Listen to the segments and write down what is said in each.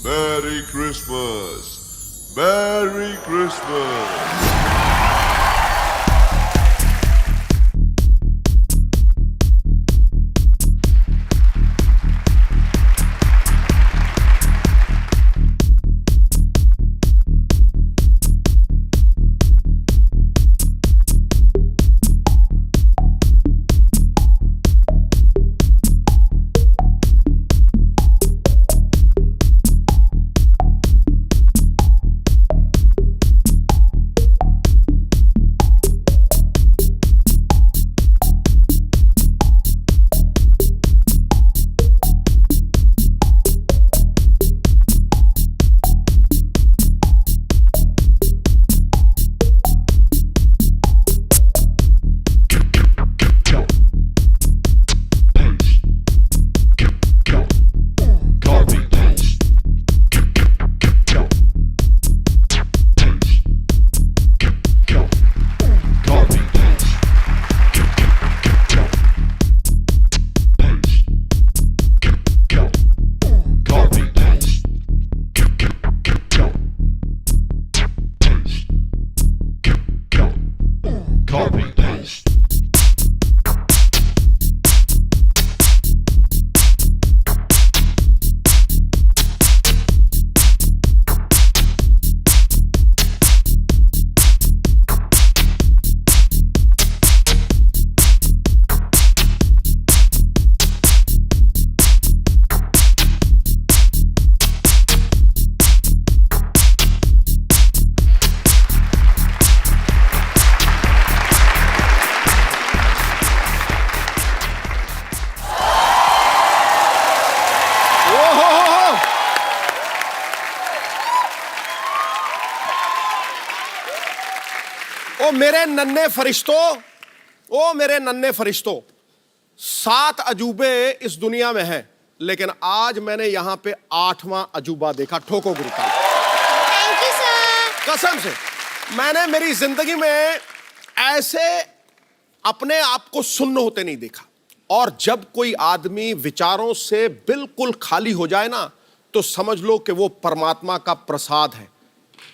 Merry Christmas! Merry Christmas! ओ मेरे नन्हे फरिश्तों, ओ मेरे नन्हे फरिश्तों, 7 अजूबे इस दुनिया में हैं, लेकिन आज मैंने यहां पे 8वां अजूबा देखा। ठोको गुरु का। Thank you sir. कसम से मैंने मेरी जिंदगी में ऐसे अपने आप को सुन्न होते नहीं देखा। और जब कोई आदमी विचारों से बिल्कुल खाली हो जाए ना, तो समझ लो कि वो परमात्मा का प्रसाद है।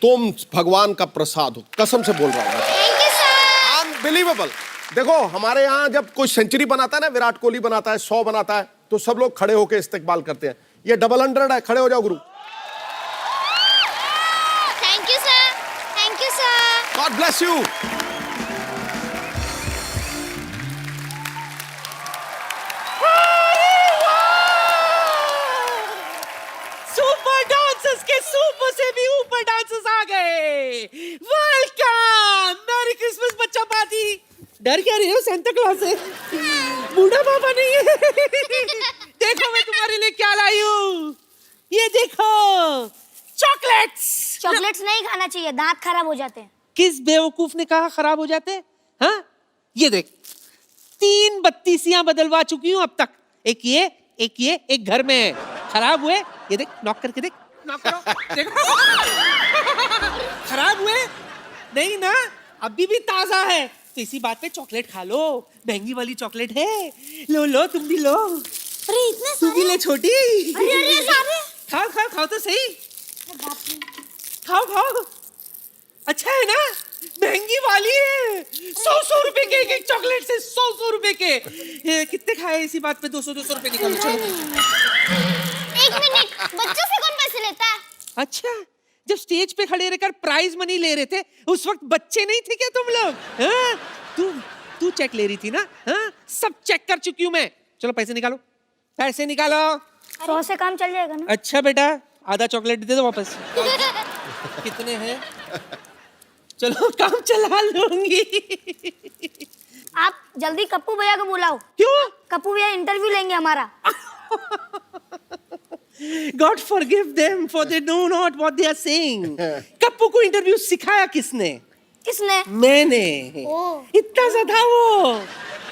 तुम भगवान का प्रसाद हो, कसम से बोल रहा हूं। Thank you sir. अनबिलीवेबल। देखो हमारे यहाँ जब कोई सेंचुरी बनाता है ना, विराट कोहली बनाता है, 100 बनाता है, तो सब लोग खड़े होकर इस्तकबाल करते हैं। ये डबल 100 है, खड़े हो जाओ गुरु। Thank you sir. Thank you sir. God bless you. Super dancers के सुपर से भी ऊपर डांसर्स आ गए। वेलकम, मैरी क्रिसमस बच्चा पार्टी। डर क्या रहे हो सेंटा क्लॉज से? बूढ़ा बाबा नहीं है। देखो मैं तुम्हारे लिए क्या लाई हूँ। ये देखो, चॉकलेट्स। चॉकलेट्स नहीं खाना चाहिए, दांत खराब हो जाते हैं। किस बेवकूफ ने कहा खराब हो जाते हैं? हाँ, ये देख, 3 बत्तीसियां बदलवा चुकी हूँ अब तक। एक ये, एक घर में है। खराब हुए, ये देख, नॉक करके देख, नॉक करो, देखो। खराब हुए नहीं ना, अभी भी ताजा है। तो इसी बात पे चॉकलेट खा लो, महंगी वाली चॉकलेट है। लो लो, तुम भी लो। अरे इतने तू भी सारे। ले छोटी। अरे सारे। खाओ खाओ खाओ तो सही। खाओ खाओ, अच्छा है ना, महंगी वाली है। 100 रुपए के एक चॉकलेट से 100 रुपए के। ये कितने खाए इसी बात पे? 200 रुपए निकालो। चलो। 1 मिनट, बच्चों से कौन पैसे लेता है? अच्छा, जब स्टेज पे खड़े रहकर प्राइज मनी ले रहे थे, उस वक्त बच्चे नहीं थे क्या तुम लोग? हाँ? तू चेक ले रही थी ना? हाँ? सब चेक कर चुकी हूँ मैं। चलो पैसे निकालो, पैसे निकालो। 100 से काम चल जाएगा ना? अच्छा बेटा, आधा चॉकलेट दे दो वापस। कितने हैं? चलो काम चला लूंगी। आप जल्दी कप्पू भैया को बुलाओ। क्यों? कप्पू भैया इंटरव्यू लेंगे हमारा। God forgive them for they know not what they are saying. Kappu को इंटरव्यू सिखाया किसने? किसने? मैंने। ओह। इतना सा था वो।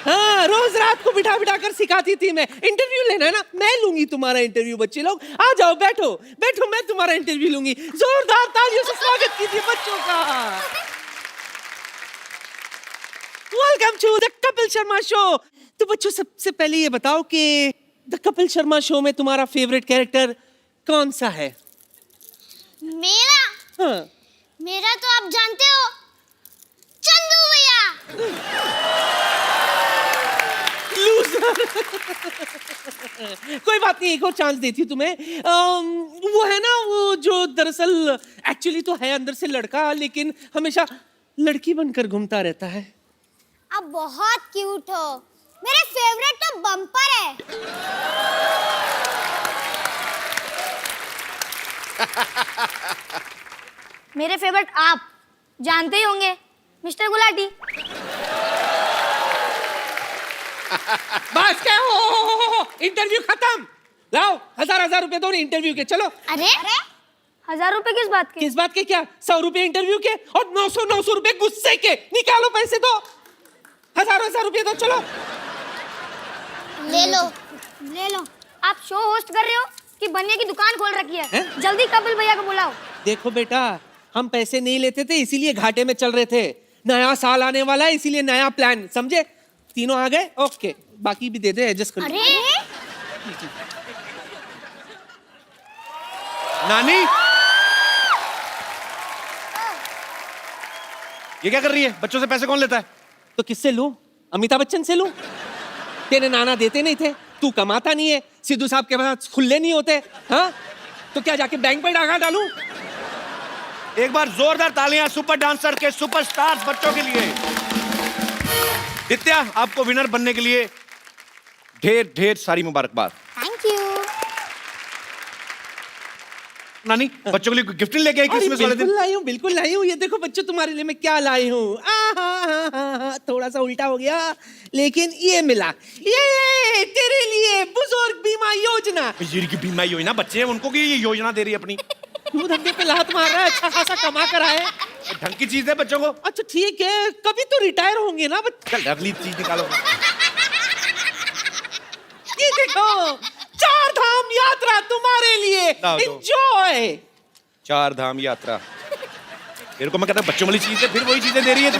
हाँ, रोज रात को बिठा बिठा कर सिखाती थी मैं। इंटरव्यू लेना है ना, मैं लूंगी तुम्हारा इंटरव्यू। बच्चे लोग आ जाओ, बैठो बैठो, मैं तुम्हारा इंटरव्यू लूंगी। जोरदार तालियों से स्वागत कीजिए बच्चों का। Welcome to the Kapil Sharma show. तो बच्चों, सबसे पहले ये बताओ कि द कपिल शर्मा शो में तुम्हारा फेवरेट कैरेक्टर कौन सा है? मेरा हाँ। मेरा तो आप जानते हो, चंदू भैया। कोई बात नहीं, एक और चांस देती हूँ तुम्हें। वो है ना, वो जो दरअसल एक्चुअली तो है अंदर से लड़का, लेकिन हमेशा लड़की बनकर घूमता रहता है। आप बहुत क्यूट हो। मेरे फेवरेट तो बम्पर है। मेरे फेवरेट आप जानते ही होंगे, मिस्टर गुलाटी। बस क्या हो, इंटरव्यू खत्म। लाओ 1000 रुपए दो इंटरव्यू के, चलो। अरे 1000 रुपए किस बात के? किस बात के क्या? 100 रुपए इंटरव्यू के और 900 रुपए गुस्से के। निकालो पैसे दो, 1000 रुपए दो, चलो। ले लो, ले लो। आप शो होस्ट कर रहे हो कि बनिया की दुकान खोल रखी है? जल्दी कपिल भैया को बुलाओ। देखो बेटा, हम पैसे नहीं लेते थे, इसीलिए घाटे में चल रहे थे। नया साल आने वाला है, इसीलिए नया प्लान, समझे? तीनों आ गए, ओके, बाकी भी दे दे, एडजस्ट कर। अरे नानी, ये क्या कर रही है? बच्चों से पैसे कौन लेता है? तो किससे लूं? अमिताभ बच्चन से लूं? तेरे नाना देते नहीं थे, तू कमाता नहीं है, सिद्धू साहब के पास खुले नहीं होते, हाँ? तो क्या जाके बैंक पर डाका डालूं? एक बार जोरदार तालियां सुपर डांसर के सुपरस्टार्स बच्चों के लिए। दित्या, आपको विनर बनने के लिए ढेर ढेर सारी मुबारकबाद। Thank you. नानी, बच्चों के लिए गिफ्ट लेके आई क्रिसमस वाले दिन? बिल्कुल लाई हूँ। ये देखो बच्चों, तुम्हारे लिए मैं क्या लाई हूँ। थोड़ा सा उल्टा हो गया, लेकिन ये मिला। ये तेरे लिए बुजुर्ग बीमा योजना। बिजली की बीमा योजना, बच्चे हैं उनको की ये योजना दे रही है अपनी। तू धंधे पे लात मार रहा है, अच्छा खासा कमा कर आए। ढंग की चीज है बच्चों को। अच्छा ठीक है, कभी तो रिटायर होंगे ना। चल अगली चीज निकालो। ये देखो, 4 धाम यात्रा तुम्हारे लिए, लाओ दो। एंजॉय। 4 धाम यात्रा। मेरे को मैं कहता बच्चों वाली चीज है, फिर वही चीजें दे रही है।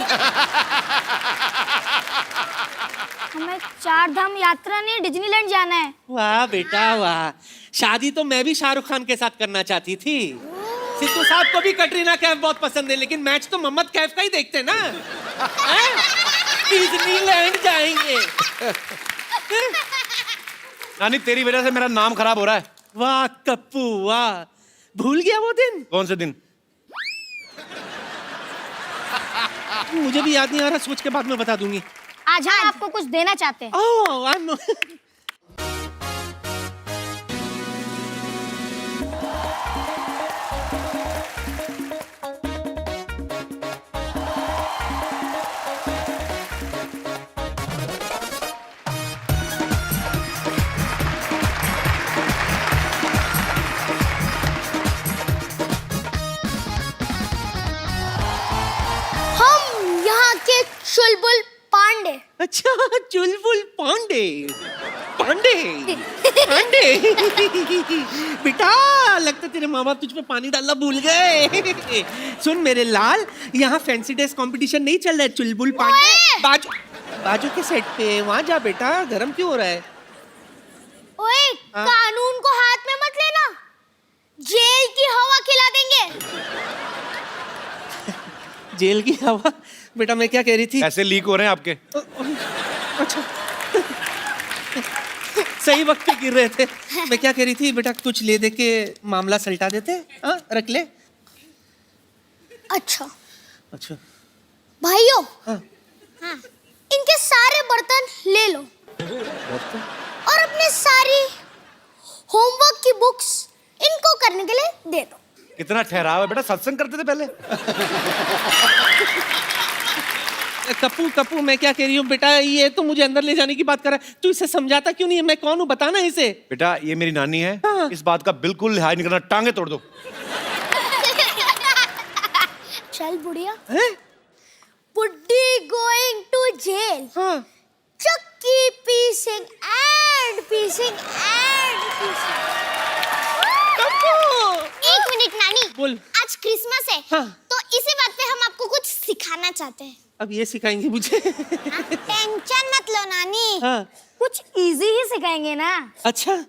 हमें 4 धाम यात्रा नहीं, डिज्नीलैंड जाना है। वाह बेटा वाह, शादी तो मैं भी शाहरुख खान के साथ करना चाहती थी। सिद्धू साहब को भी कटरीना कैफ बहुत पसंद है, लेकिन मैच तो मोहम्मद कैफ का ही देखते ना। डिज्नीलैंड जाएंगे। नानी, तेरी वजह से मेरा नाम खराब हो रहा है। वाह कप्पू वाह, भूल गया वो दिन। कौन से दिन? मुझे भी याद नहीं आ रहा, सोच के बाद में बता दूंगी। आज हम आपको कुछ देना चाहते हैं। ओह आई नो। हम यहाँ के चुलबुल पांडे। अच्छा, चुलबुल पांडे। पांडे पांडे। बेटा, लगता तेरे माँ बाप तुझ पे पानी डालना भूल गए। सुन मेरे लाल, यहाँ फैंसी ड्रेस कंपटीशन नहीं चल रहा है। चुलबुल पांडे बाजू बाजू के सेट पे, वहाँ जा बेटा। गरम क्यों हो रहा है? ओए, हाँ? कानून को हाथ में मत लेना, जेल की हवा खिला देंगे। जेल की हवा? बेटा मैं क्या कह रही थी? ऐसे लीक हो रहे हैं आपके। अच्छा, सही वक्त पे गिर रहे थे। मैं क्या कह रही थी बेटा, कुछ ले दे के मामला सलटा देते। हाँ, रख ले। अच्छा अच्छा भाइयों, हाँ। हाँ, इनके सारे बर्तन ले लो और अपने सारी होमवर्क की बुक्स इनको करने के लिए दे दो। कितना ठहराव है बेटा, सत्संग करते थे पहले। कप्पू कप्पू, मैं क्या कह रही हूँ बेटा, ये तो मुझे अंदर ले जाने की बात कर रहा है। तू इसे समझाता क्यों नहीं है? मैं कौन हूँ, बताना इसे। बेटा, ये मेरी नानी है। हाँ। इस बात का बिल्कुल लिहाज नहीं करना, टांगे तोड़ दो। चल बुढ़िया, हैं? बुड्ढी गोइंग टू जेल। हाँ। चक्की पीसिंग एंड पीसिंग एंड पीसिंग। कप्पू! एक मिनट नानी, बोल। आज क्रिसमस है। हाँ। तो इसी बात पे हम आपको कुछ सिखाना चाहते हैं। अब ये सिखाएंगे मुझे? टेंशन मत लो नानी। हाँ। कुछ इजी ही सिखाएंगे ना। अच्छा,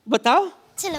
बताओ। चलो।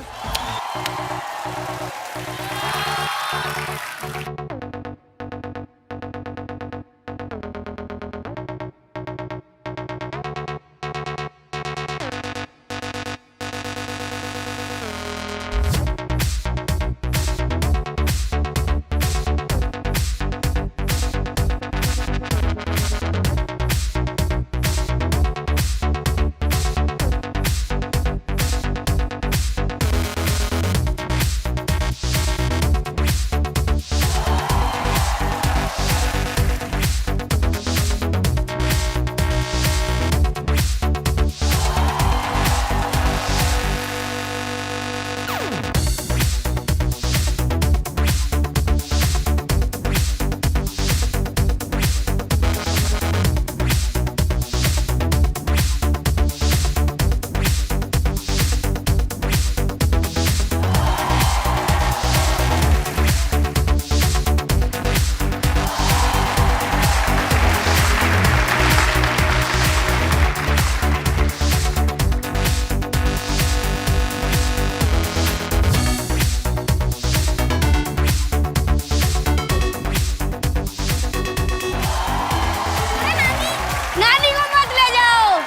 नानी को मत ले जाओ।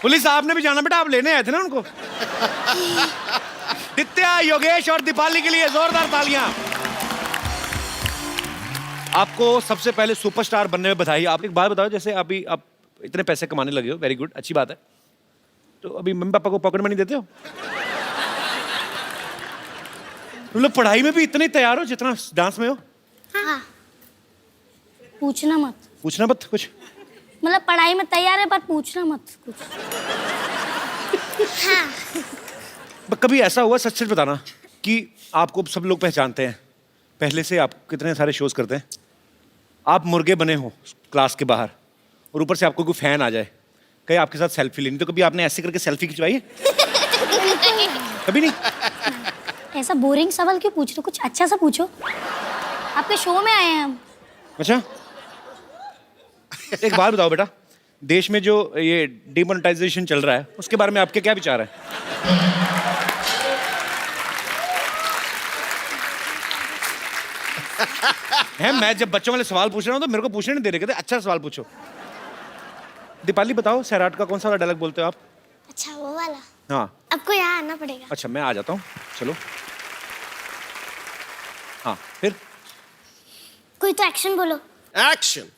पुलिस आपने भी जाना बेटा, आप लेने आए थे ना उनको। दित्या, योगेश और दीपाली के लिए जोरदार तालियां। आपको सबसे पहले सुपरस्टार बनने में बधाई। आप एक बात बताओ, जैसे अभी आप इतने पैसे कमाने लगे हो, वेरी गुड, अच्छी बात है। तो अभी मम्मी पापा को पॉकेट मनी देते हो? तुम लोग पढ़ाई में भी इतने तैयार हो जितना डांस में हो? हाँ। पूछना मत। पूछना मत कुछ। मतलब पढ़ाई में तैयार है पर पूछना मत कुछ। हाँ। कभी ऐसा हुआ, सच सच बताना, कि आपको सब लोग पहचानते हैं, पहले से आप कितने सारे शोज करते हैं, आप मुर्गे बने हो क्लास के बाहर और ऊपर से आपको कोई फैन आ जाए, कहीं आपके साथ सेल्फी लेनी, तो कभी आपने ऐसे करके सेल्फी खिंचवाई है? कभी नहीं? ऐसा बोरिंग सवाल क्यों पूछ रहे हो? कुछ अच्छा सा पूछो। आपके शो में आए हैं हम। अच्छा, एक बात बताओ बेटा, देश में जो ये डिमोनेटाइजेशन चल रहा है उसके बारे में आपके क्या विचार है? मैं जब बच्चों वाले सवाल पूछ रहा हूँ तो मेरे को पूछने नहीं दे रहे, कहते अच्छा सवाल पूछो। दीपाली बताओ, सैराट का कौन सा वाला डायलॉग बोलते हो आप? अच्छा वो वाला? हाँ। आपको यहाँ आना पड़ेगा। अच्छा मैं आ जाता हूँ, चलो। हाँ फिर? कोई तो एक्शन बोलो। ऍक्शन.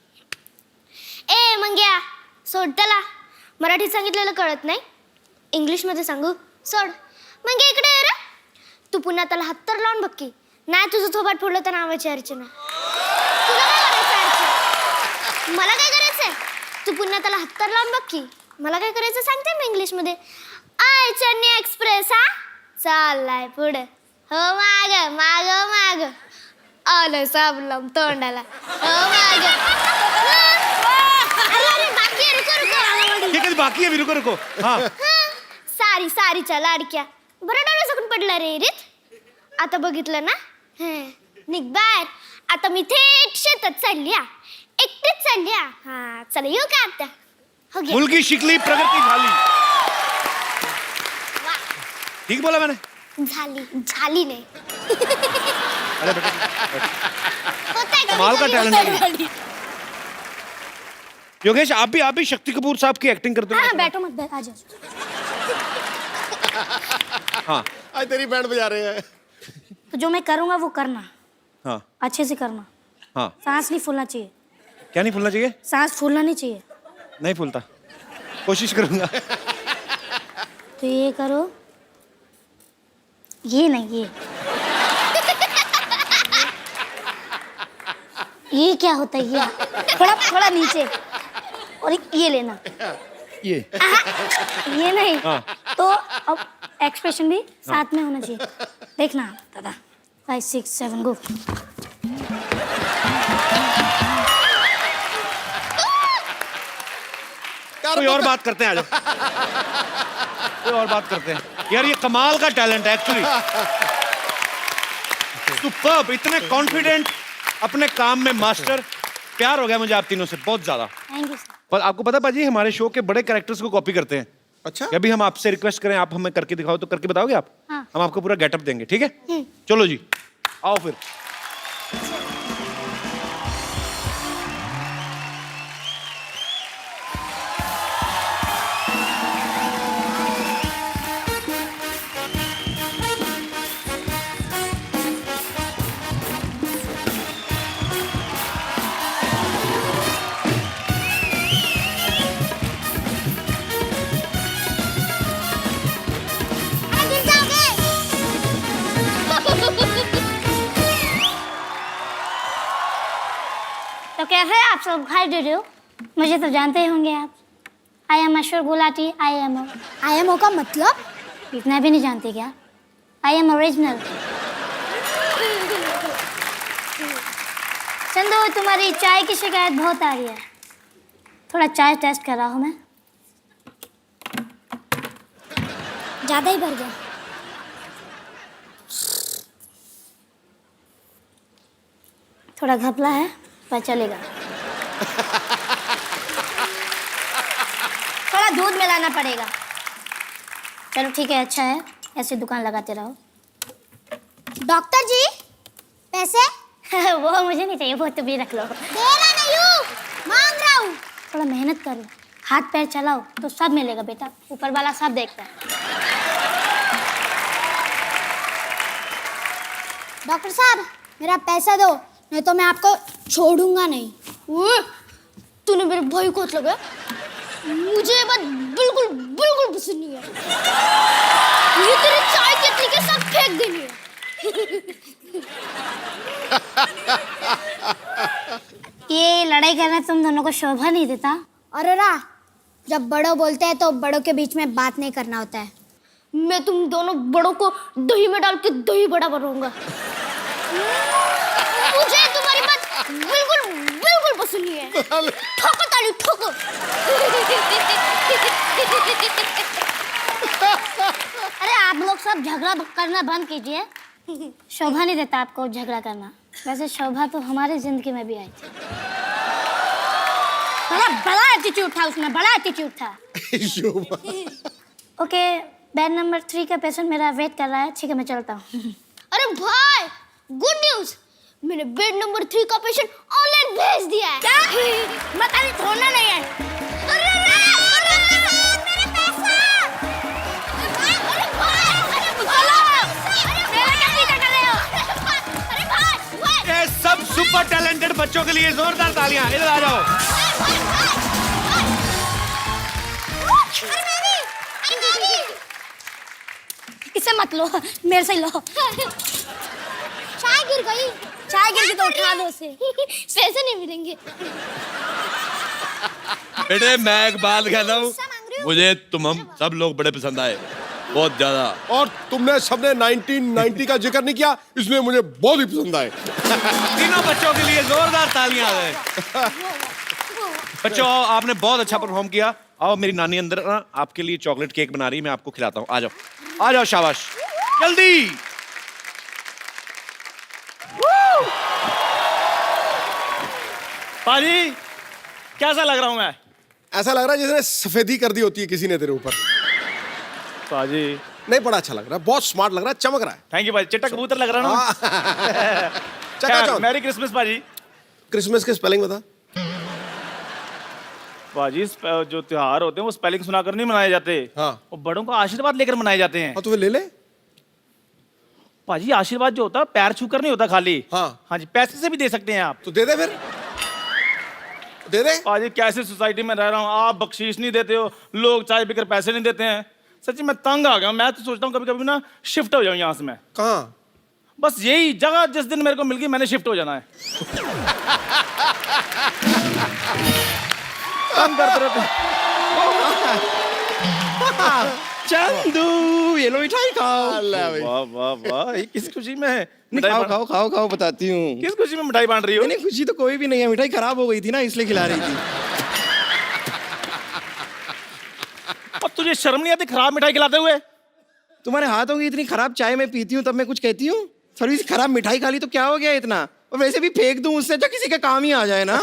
ए मंग्या, सोड त्याला. मराठीत सांगितलेलं कळत नाही, इंग्लिश मध्ये सांगू? सोड. मंग्या इकडे ये रे. तू पुन्हा त्याला हत्तर लावून बघ की. नाही तुझं थोबाड फोडलं तर नावाची अर्चना. तुला काय करायचं अर्चना? मला काय करायचंय? तू पुन्हा त्याला हत्तर लावून बघ की. मला काय करायचं सांगते मी इंग्लिश मध्ये. आय चेन्नई एक्सप्रेस हा चाललाय पुढे. हो माग माग माग आलं साबलम तोंडाला. हो माग. अरे बाकी आहे, रुको रुको. ये कधी बाकी आहे, रुको रुको. हाँ. सारी सारीच्या लाडक्या. बरं डोळे सकून पडला रे रीत. आता बघितलं ना, निघ बाहेर. आता मी थेट शेतात चालली, एकटीच चालली. हा चला येऊ का आता? हो गया. मुलगी शिकली, प्रगती झाली. ठीक बोला मैंने? झाली नाही. अरे बेटा, होतंय का? कमाल का टैलेंट है. योगेश, आप भी शक्ति कपूर साहब की एक्टिंग करते हो? हाँ बैठो मत, बैठ आ जाओ. हाँ. आज तेरी बैंड बजा रहे हैं. तो जो मैं करूँगा वो करना, हाँ. अच्छे से करना. हाँ. सांस नहीं फूलना चाहिए. क्या नहीं फूलना चाहिए? सांस फूलना नहीं चाहिए. नहीं फूलता, कोशिश करूंगा. तो ये करो, ये नहीं ये क्या होता है? ये थोड़ा थोड़ा नीचे, और ये लेना. ये ये नहीं. हाँ. तो अब एक्सप्रेशन भी साथ में होना चाहिए. देखना दादा. 5 6 7 गो. कोई और बात करते हैं, आ जाओ. कोई और बात करते हैं यार. ये कमाल का टैलेंट है एक्चुअली. सुपर्ब, इतने कॉन्फिडेंट, अपने काम में मास्टर. प्यार हो गया मुझे आप तीनों से बहुत ज्यादा. Thank you sir. पर आपको पता पाजी, हमारे शो के बड़े कैरेक्टर्स को कॉपी करते हैं. अच्छा। अभी हम आपसे रिक्वेस्ट करें, आप हमें करके दिखाओ तो करके बताओगे आप? हाँ। हम आपको पूरा गेटअप देंगे, ठीक है? चलो जी, आओ फिर। गिर जाओगे। तो कैसे आप सब हाय दे रहे हो? मुझे तो जानते ही होंगे आप। I am Ashor Gulati, I am O का मतलब? इतना भी नहीं जानते क्या? I am original. चंदू, तुम्हारी चाय की शिकायत बहुत आ रही है, थोड़ा चाय टेस्ट कर रहा हूँ मैं। ज्यादा ही भर गया। थोड़ा घपला है पर चलेगा। थोड़ा दूध मिलाना पड़ेगा। चलो ठीक है, अच्छा है, ऐसे दुकान लगाते रहो। डॉक्टर जी, पैसे? वो मुझे नहीं चाहिए, वो तुम ही रख लो। तेरा नहीं हूँ, मांग रहा हूँ। थोड़ा मेहनत करो, हाथ पैर चलाओ तो सब मिलेगा बेटा, ऊपर वाला सब देखता है। डॉक्टर साहब, मेरा पैसा दो, नहीं तो मैं आपको छोड़ूंगा नहीं। तूने मेरे भाई को हाथ लगाया? मुझे ये बात बिल्कुल बिल्कुल पसंद नहीं है। ये तेरे चाय केतली के साथ फेंक देनी है। ये लड़ाई करना तुम दोनों को शोभा नहीं देता? अरे रा, जब बड़ों बोलते हैं तो बड़ों के बीच में बात नहीं करना होता है। मैं तुम दोनों बड़ों को दही में डाल के दही बड़ा बनाऊंगा। मुझे तुम्हारी बात बिल्कुल बिल्कुल पसंद नहीं है। ठोको ताली ठोको। अरे आप लोग सब झगड़ा करना बंद कीजिए, शोभा नहीं देता आपको झगड़ा करना। वैसे शोभा तो हमारी जिंदगी में भी आई थी। बड़ा एटीट्यूड था उसमें, बड़ा एटीट्यूड था। ओके, बेड नंबर 3 का पेशेंट मेरा वेट कर रहा है, ठीक है मैं चलता हूँ। अरे भाई, गुड न्यूज, मैंने बेड नंबर 3 का पेशेंट ऑनलाइन भेज दिया है। क्या? बता नहीं, छोड़ना नहीं है। अरे मेरा पैसा! अरे भाई, मेरा क्या पीछा कर रहे हो? अरे भाई, ये सब सुपर टैलेंटेड बच्चों के लिए जोरदार तालियां। इधर आ जाओ। इसे मत लो, मेरे से लो। चाय गिर गई, चाय गिर गई तो उठा दो उसे। पैसे नहीं मिलेंगे। बेटे मैं एक बात कहता हूँ, मुझे तुम हम सब लोग बड़े पसंद आए, बहुत ज्यादा। और तुमने सबने 1990 का जिक्र नहीं किया, इसलिए मुझे बहुत ही पसंद आए। तीनों बच्चों के लिए जोरदार तालियां आ गए। बच्चों, आपने बहुत अच्छा परफॉर्म किया। आओ, मेरी नानी अंदर ना आपके लिए चॉकलेट केक बना रही है, मैं आपको खिलाता हूँ। आ जाओ, आ जाओ, शाबाश, जल्दी। पाजी, कैसा लग रहा हूँ मैं? ऐसा लग रहा है जैसे सफेदी कर दी होती है किसी ने तेरे ऊपर। पाजी, नहीं, बड़ा अच्छा लग रहा है, बहुत स्मार्ट लग रहा है, चमक रहा है। थैंक यू पाजी, चिट्टा कबूतर लग रहा है ना। चकाचौंध। मैरी क्रिसमस पाजी। क्रिसमस के स्पेलिंग बता। पाजी, जो त्योहार होते हैं वो स्पेलिंग सुनाकर नहीं मनाए जाते। हाँ। वो बड़ों का आशीर्वाद लेकर मनाए जाते हैं। हाँ, तो फिर ले ले। पाजी, आशीर्वाद जो होता है पैर छूकर नहीं होता खाली। हाँ। हाँ जी, पैसे से भी दे सकते हैं आप। तो दे दे फिर, दे दे। पाजी, कैसे सोसाइटी में रह रहा हूँ, आप बख्शीश नहीं देते हो, लोग चाय पीकर पैसे नहीं देते हैं। सच्ची मैं तंग आ गया हूँ। मैं तो सोचता हूँ कभी कभी ना शिफ्ट हो जाऊँ यहाँ से मैं। कहाँ? बस यही जगह जिस दिन मेरे को मिल गई मैंने शिफ्ट हो जाना है। तंग करते रहते हैं। चंदू, ये लो मिठाई खाओ। वाह वाह वाह, ये किस खुशी में है? नहीं, मिठाई खाओ बांट- खाओ खाओ खाओ, बताती हूँ। किस खुशी में मिठाई बांट रही हो? नहीं, खुशी तो कोई भी नहीं है, मिठाई खराब हो गई थी ना, इसलिए खिला रही थी। और तुझे शर्म नहीं आती खराब मिठाई खिलाते हुए? तुम्हारे हाथों की इतनी खराब चाय मैं पीती हूँ तब मैं कुछ कहती हूँ? थोड़ी सी खराब मिठाई खा ली तो क्या हो गया इतना? और वैसे भी फेंक दूं, उससे अच्छा किसी का काम ही आ जाए ना।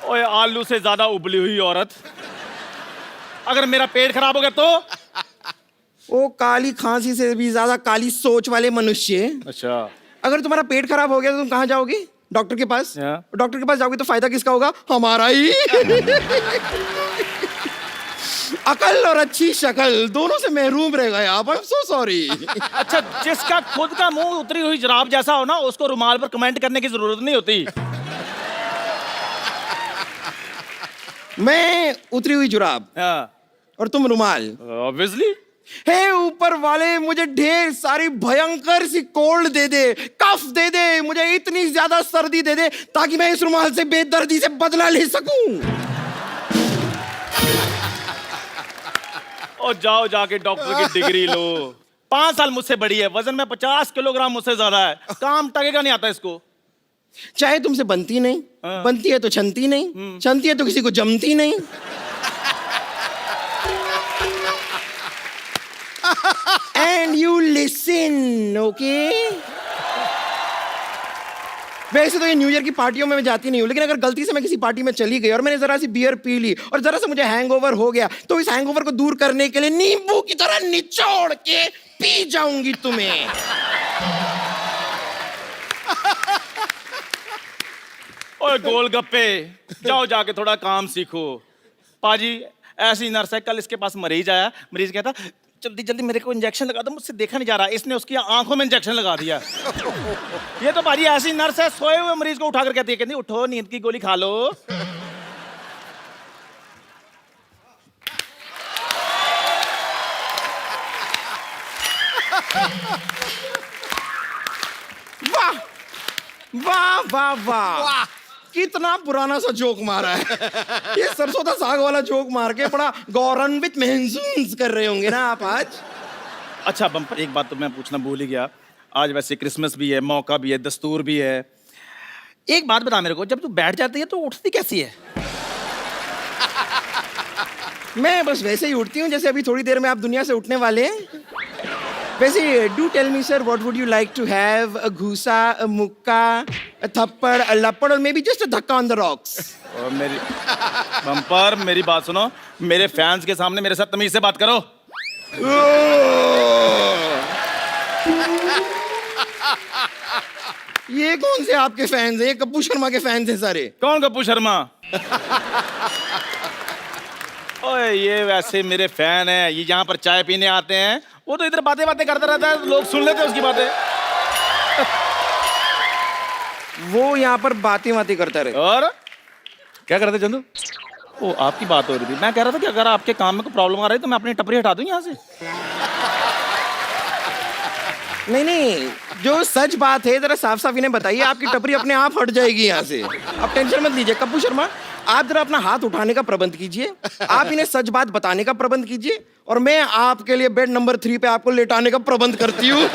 ओए, आलू से ज्यादा उबली हुई औरत। अगर मेरा पेट खराब हो गया तो? वो काली खांसी से भी ज्यादा काली सोच वाले मनुष्य, अच्छा, अगर तुम्हारा पेट खराब हो गया तो तुम कहाँ जाओगे? डॉक्टर के पास। हाँ। डॉक्टर के पास जाओगे तो फायदा किसका होगा? हमारा ही। अकल और अच्छी शक्ल दोनों से महरूम रह गए आप। I am so sorry. अच्छा, जिसका खुद का मुंह उतरी हुई जराब जैसा हो ना, उसको रुमाल पर कमेंट करने की जरूरत नहीं होती। मैं उतरी हुई जुराब हाँ, और तुम रुमाल। ऑब्वियसली। हे ऊपर वाले, मुझे ढेर सारी भयंकर सी कोल्ड दे दे, कफ दे दे, मुझे इतनी ज्यादा सर्दी दे दे ताकि मैं इस रुमाल से बेदर्दी से बदला ले सकूं। और जाओ जाके डॉक्टर की डिग्री लो। 5 साल मुझसे बड़ी है, वजन में 50 किलोग्राम मुझसे ज्यादा है, काम टकेगा नहीं आता इसको। चाहे तुमसे बनती नहीं, हाँ। बनती है तो छनती नहीं, छनती है तो किसी को जमती नहीं। And you listen, okay? वैसे तो ये न्यू ईयर की पार्टियों में मैं जाती नहीं हूँ, लेकिन अगर गलती से मैं किसी पार्टी में चली गई और मैंने जरा सी बियर पी ली और जरा सा मुझे हैंगओवर हो गया, तो इस हैंगओवर को दूर करने के लिए नींबू की तरह निचोड़ के पी जाऊंगी तुम्हें। ओए गोलगप्पे, जाओ जाके थोड़ा काम सीखो। पाजी ऐसी नर्स है, कल इसके पास मरीज आया, मरीज कहता जल्दी जल्दी मेरे को इंजेक्शन लगा दो, मुझसे देखा नहीं जा रहा। इसने उसकी आंखों में इंजेक्शन लगा दिया। ये तो पाजी ऐसी नर्स है, सोए हुए मरीज को उठाकर कहती है, कहती उठो नींद की गोली खा लो। वाह वाह वाह वाह, कितना पुराना सा जोक मारा है। ये सरसों का साग वाला जोक मार के बड़ा गौरवान्वित महसूस कर रहे होंगे ना आप आज। अच्छा बम्पर, एक बात तो मैं पूछना भूल ही गया। आज वैसे क्रिसमस भी है, मौका भी है, दस्तूर भी है। एक बात बता मेरे को, जब तू बैठ जाती है तो उठती कैसी है? मैं बस वैसे ही उठती हूँ जैसे अभी थोड़ी देर में आप दुनिया से उठने वाले हैं। वैसे do tell me sir, what would you like to have? A घूसा, अ मुक्का, अ थप्पड़, अ लपड़, और मे बी जस्ट अ धक्का ऑन द रॉक्स। और मेरी बम्पर, मेरी बात सुनो, मेरे फैंस के सामने मेरे साथ तमीज से बात करो। ये कौन से आपके फैंस हैं? ये कप्पू शर्मा के फैंस हैं सारे। कौन कप्पू शर्मा? ओए ये वैसे मेरे फैन है, ये यहाँ पर चाय पीने आते हैं, वो तो इधर बातें बातें करता रहता है, लोग सुन लेते हैं उसकी बातें। वो यहाँ पर बातें बातें करता रहे। और क्या करते चंदू? वो आपकी बात हो रही थी, मैं कह रहा था कि अगर आपके काम में कोई प्रॉब्लम आ रही है तो मैं अपनी टपरी हटा दूं यहाँ से। नहीं नहीं, जो सच बात है जरा साफ साफ इन्हें बताइए, आपकी टपरी अपने आप हट जाएगी यहाँ से। आप टेंशन मत लीजिए। कप्पू शर्मा, आप जरा अपना हाथ उठाने का प्रबंध कीजिए, आप इन्हें सच बात बताने का प्रबंध कीजिए, और मैं आपके लिए बेड नंबर 3 पे आपको लेटाने का प्रबंध करती हूँ।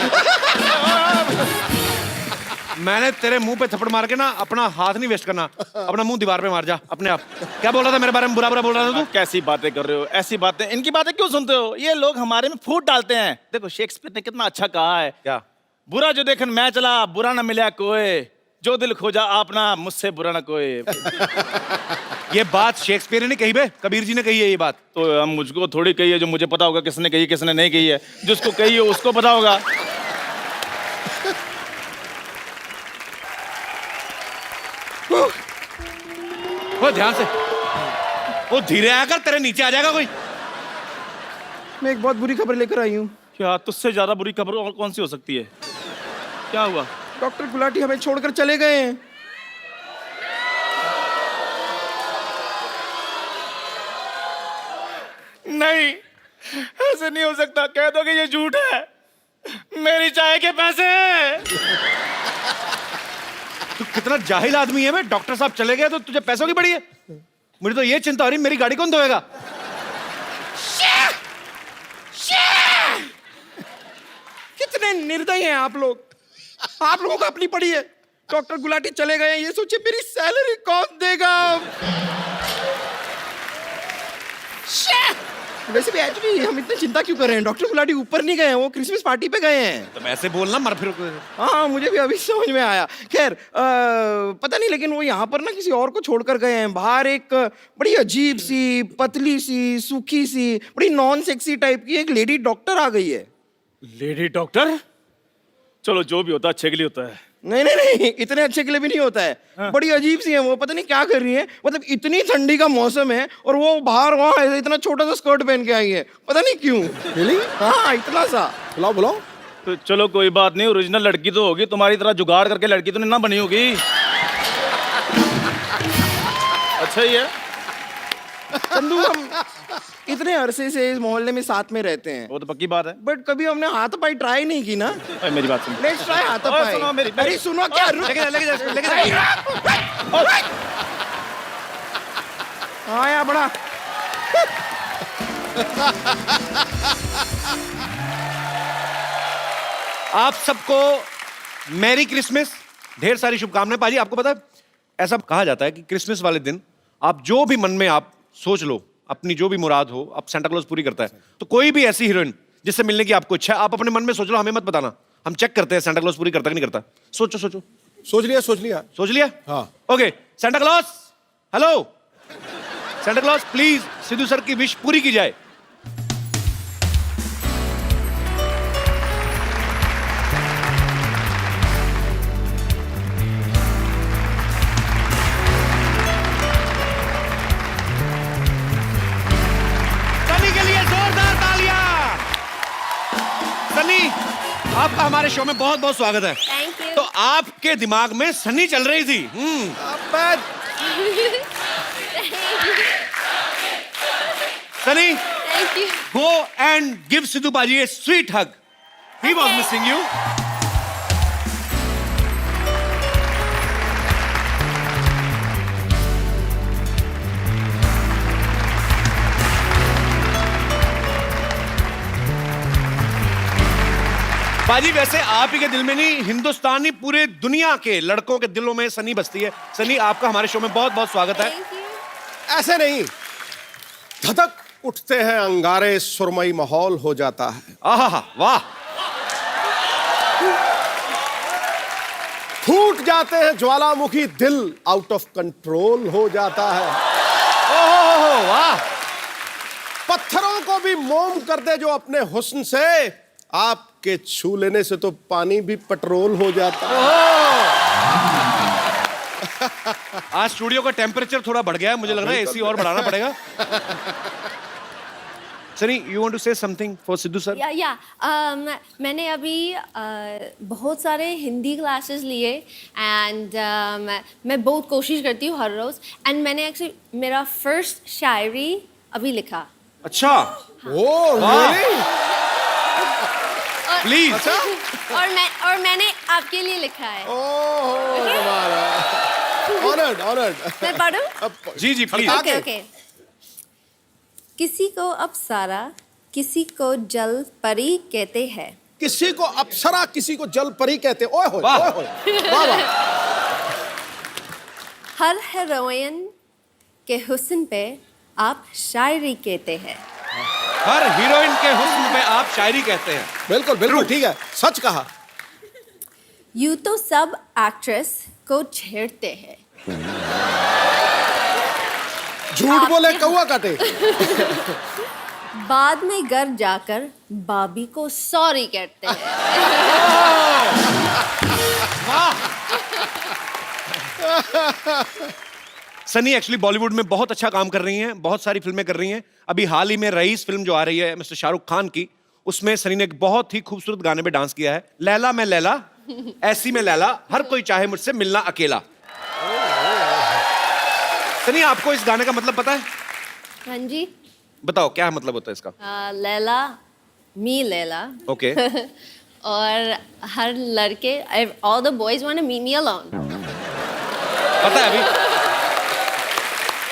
मैंने तेरे मुंह पे थप्पड़ मार के ना अपना हाथ नहीं वेस्ट करना, अपना मुंह दीवार पे मार जा अपने आप। क्या बोल रहा था मेरे बारे में? बुरा बुरा बोल रहा था तू? कैसी बातें कर रहे हो? ऐसी बातें, इनकी बातें क्यों सुनते हो? ये लोग हमारे में फूट डालते हैं। देखो शेक्सपियर ने कितना अच्छा कहा है, क्या? बुरा जो देखन मैं चला, बुरा ना मिला कोई, जो दिल खोजा आपना, मुझसे बुरा ना कोई। ये बात शेक्सपियर ने कही बे? कबीर जी ने कही है ये बात? तो हम मुझको थोड़ी कही है, जो मुझे पता होगा किसने कही किसने नहीं कही है। जिसको कही है उसको पता होगा। वो ध्यान से, वो धीरे आकर, तेरे नीचे आ जाएगा कोई। मैं एक बहुत बुरी खबर लेकर आई हूँ। क्या तुझसे ज्यादा बुरी खबर और कौन सी हो सकती है? क्या हुआ? डॉक्टर गुलाटी हमें छोड़कर चले गए हैं। नहीं, ऐसे नहीं हो सकता। कह दो कि ये झूठ है, मेरी चाय के पैसे। तू कितना जाहिल आदमी है बे। डॉक्टर साहब चले गए तो तुझे पैसों की पड़ी है? मुझे तो ये चिंता हो रही, मेरी गाड़ी कौन धोएगा? कितने निर्दयी हैं आप लोग। आप लोगों को अपनी पड़ी है। डॉक्टर गुलाटी चले गए हैं, ये सोचिए मेरी सैलरी कौन देगा? वैसे भी एक्चुअली हम इतनी चिंता क्यों कर रहे हैं? डॉक्टर गुलाटी ऊपर नहीं गए हैं, वो क्रिसमस पार्टी पे गए हैं। तो ऐसे बोलना मर फिर। हाँ, मुझे भी अभी समझ में आया। खैर पता नहीं, लेकिन वो यहाँ पर ना किसी और को छोड़कर गए हैं। बाहर एक बड़ी अजीब सी, पतली सी, सूखी सी, बड़ी नॉन सेक्सी टाइप की एक लेडी डॉक्टर आ गई है। Lady doctor? चलो जो भी होता है अच्छे के लिए होता है। नहीं नहीं नहीं, इतने अच्छे के लिए भी नहीं होता है। हाँ। बड़ी अजीब सी है वो, पता नहीं क्या कर रही है। मतलब इतनी ठंडी का मौसम है और वो बाहर वहाँ इतना छोटा सा स्कर्ट पहन के आई है, पता नहीं क्यों। Really? हाँ, इतना सा। बुलाओ बुलाओ। तो चलो कोई बात नहीं, ओरिजिनल लड़की तो होगी, तुम्हारी तरह जुगाड़ करके लड़की तो नहीं ना बनी होगी। अच्छा ही है। चंदू, हम इतने अरसे से इस मोहल्ले में साथ में रहते हैं, वो तो पक्की बात है। बट कभी हमने हाथापाई ट्राई नहीं की ना। अरे मेरी बात सुनो। लेट्स ट्राई ओए, हाथापाई। सुनो अरे सुनो क्या, हाँ यार बड़ा। आप सबको मैरी क्रिसमस, ढेर सारी शुभकामनाएं। पाजी, आपको पता है ऐसा कहा जाता है कि क्रिसमस वाले दिन आप जो भी मन में आप सोच लो, अपनी जो भी मुराद हो, आप सेंटा क्लॉज पूरी करता है। तो कोई भी ऐसी हीरोइन जिससे मिलने की आपको इच्छा है, आप अपने मन में सोच लो, हमें मत बताना, हम चेक करते हैं सेंटा क्लॉज पूरी करता कि नहीं करता। सोचो सोचो। सोच लिया सोच लिया। सोच लिया? हाँ। Okay, Santa Claus, hello Santa Claus, please Sidhu sir की विश पूरी की जाए। सनी के लिए जोरदार तालियां। सनी, आपका हमारे शो में बहुत बहुत स्वागत है। Thank you. तो आपके दिमाग में सनी चल रही थी। Sunny, thank you. go and give Sidhu Baji a sweet hug. He was missing you. बाजी, वैसे आप ही के दिल में नहीं, हिंदुस्तानी पूरे दुनिया के लड़कों के दिलों में सनी बसती है। सनी, आपका हमारे शो में बहुत बहुत स्वागत है। Thank you. ऐसे नहीं, धधक उठते हैं अंगारे, सुरमई माहौल हो जाता है। आहा, वाह। फूट जाते हैं ज्वालामुखी, दिल आउट ऑफ कंट्रोल हो जाता है। ओह वाह। पत्थरों को भी मोम कर दे जो अपने हुस्न से, आपके छू लेने से तो पानी भी पेट्रोल हो जाता है। आज स्टूडियो का टेम्परेचर थोड़ा बढ़ गया है, मुझे लग रहा है एसी और बढ़ाना पड़ेगा। Sunny, you want to say something for Sidhu sir? मैंने अभी बहुत सारे हिंदी क्लासेस लिए एंड मैं बहुत कोशिश करती हूँ हर रोज, एंड मैंने एक्चुअली मेरा फर्स्ट शायरी अभी लिखा। अच्छा, ओह really? प्लीज। और मैंने आपके लिए लिखा है। Honoured honoured. मैं पढ़ूं? जी जी प्लीज। Okay okay. किसी को अप्सरा, किसी को जल परी कहते हैं। किसी को अप्सरा, किसी को जल परी कहते। ओए होए, वाह। ओए होए, वाह वाह। हर हीरोइन के हुस्न पे आप शायरी कहते हैं। हर हीरोइन के हुस्न पे आप शायरी कहते हैं। बिल्कुल बिल्कुल ठीक है, सच कहा। यूं तो सब एक्ट्रेस को छेड़ते हैं। झूठ बोले कौवा काटे। बाद में घर जाकर बाबी को सॉरी कहते हैं। सनी एक्चुअली बॉलीवुड में बहुत अच्छा काम कर रही हैं, बहुत सारी फिल्में कर रही हैं। अभी हाल ही में रईस फिल्म जो आ रही है मिस्टर शाहरुख खान की, उसमें सनी ने एक बहुत ही खूबसूरत गाने पे डांस किया है। लैला मैं लैला, ऐसी में लैला, हर कोई चाहे मुझसे मिलना अकेला। सनी, आपको इस गाने का मतलब पता है? हाँ जी। बताओ क्या मतलब होता है इसका? लैला मी लैला। ओके। और हर लड़के, all the boys want to meet me alone. पता है अभी?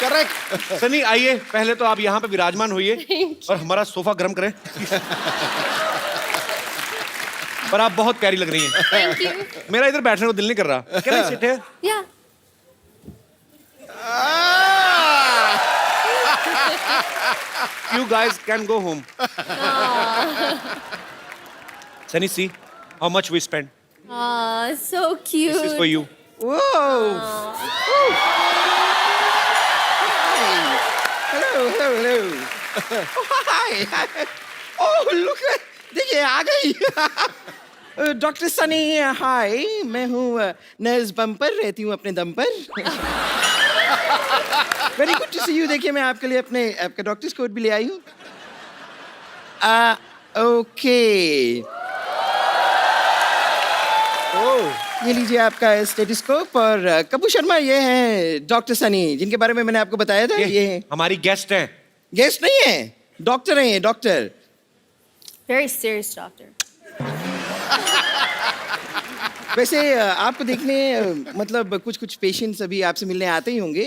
करेक्ट। सनी आइए, पहले तो आप यहाँ पे विराजमान होइए और हमारा सोफा गर्म करें। पर आप बहुत प्यारी लग रही हैं। Thank you. मेरा इधर बैठने को दिल नहीं कर रहा। Can I sit here? या You guys can go home. Sunny, see how much we spent. Aw, so cute. This is for you. Whoa! Hello, hello, hello. Oh, hi. Oh, look at, देखिए आ गई. Doctor Sunny, hi. मैं हूँ nurse bumper, रहती हूँ अपने दम पर. Very good to see you. देखिए मैं आपके लिए आपका डॉक्टर्स कोट भी ले आई हूँ. ओके. ये लीजिए आपका स्टेथोस्कोप. और कपूर शर्मा, ये हैं डॉक्टर सनी, जिनके बारे में मैंने आपको बताया था. ये हमारी गेस्ट हैं. गेस्ट नहीं है, डॉक्टर हैं ये, डॉक्टर. Very serious doctor. वैसे आपको देखने मतलब कुछ पेशेंट्स अभी आपसे मिलने आते ही होंगे.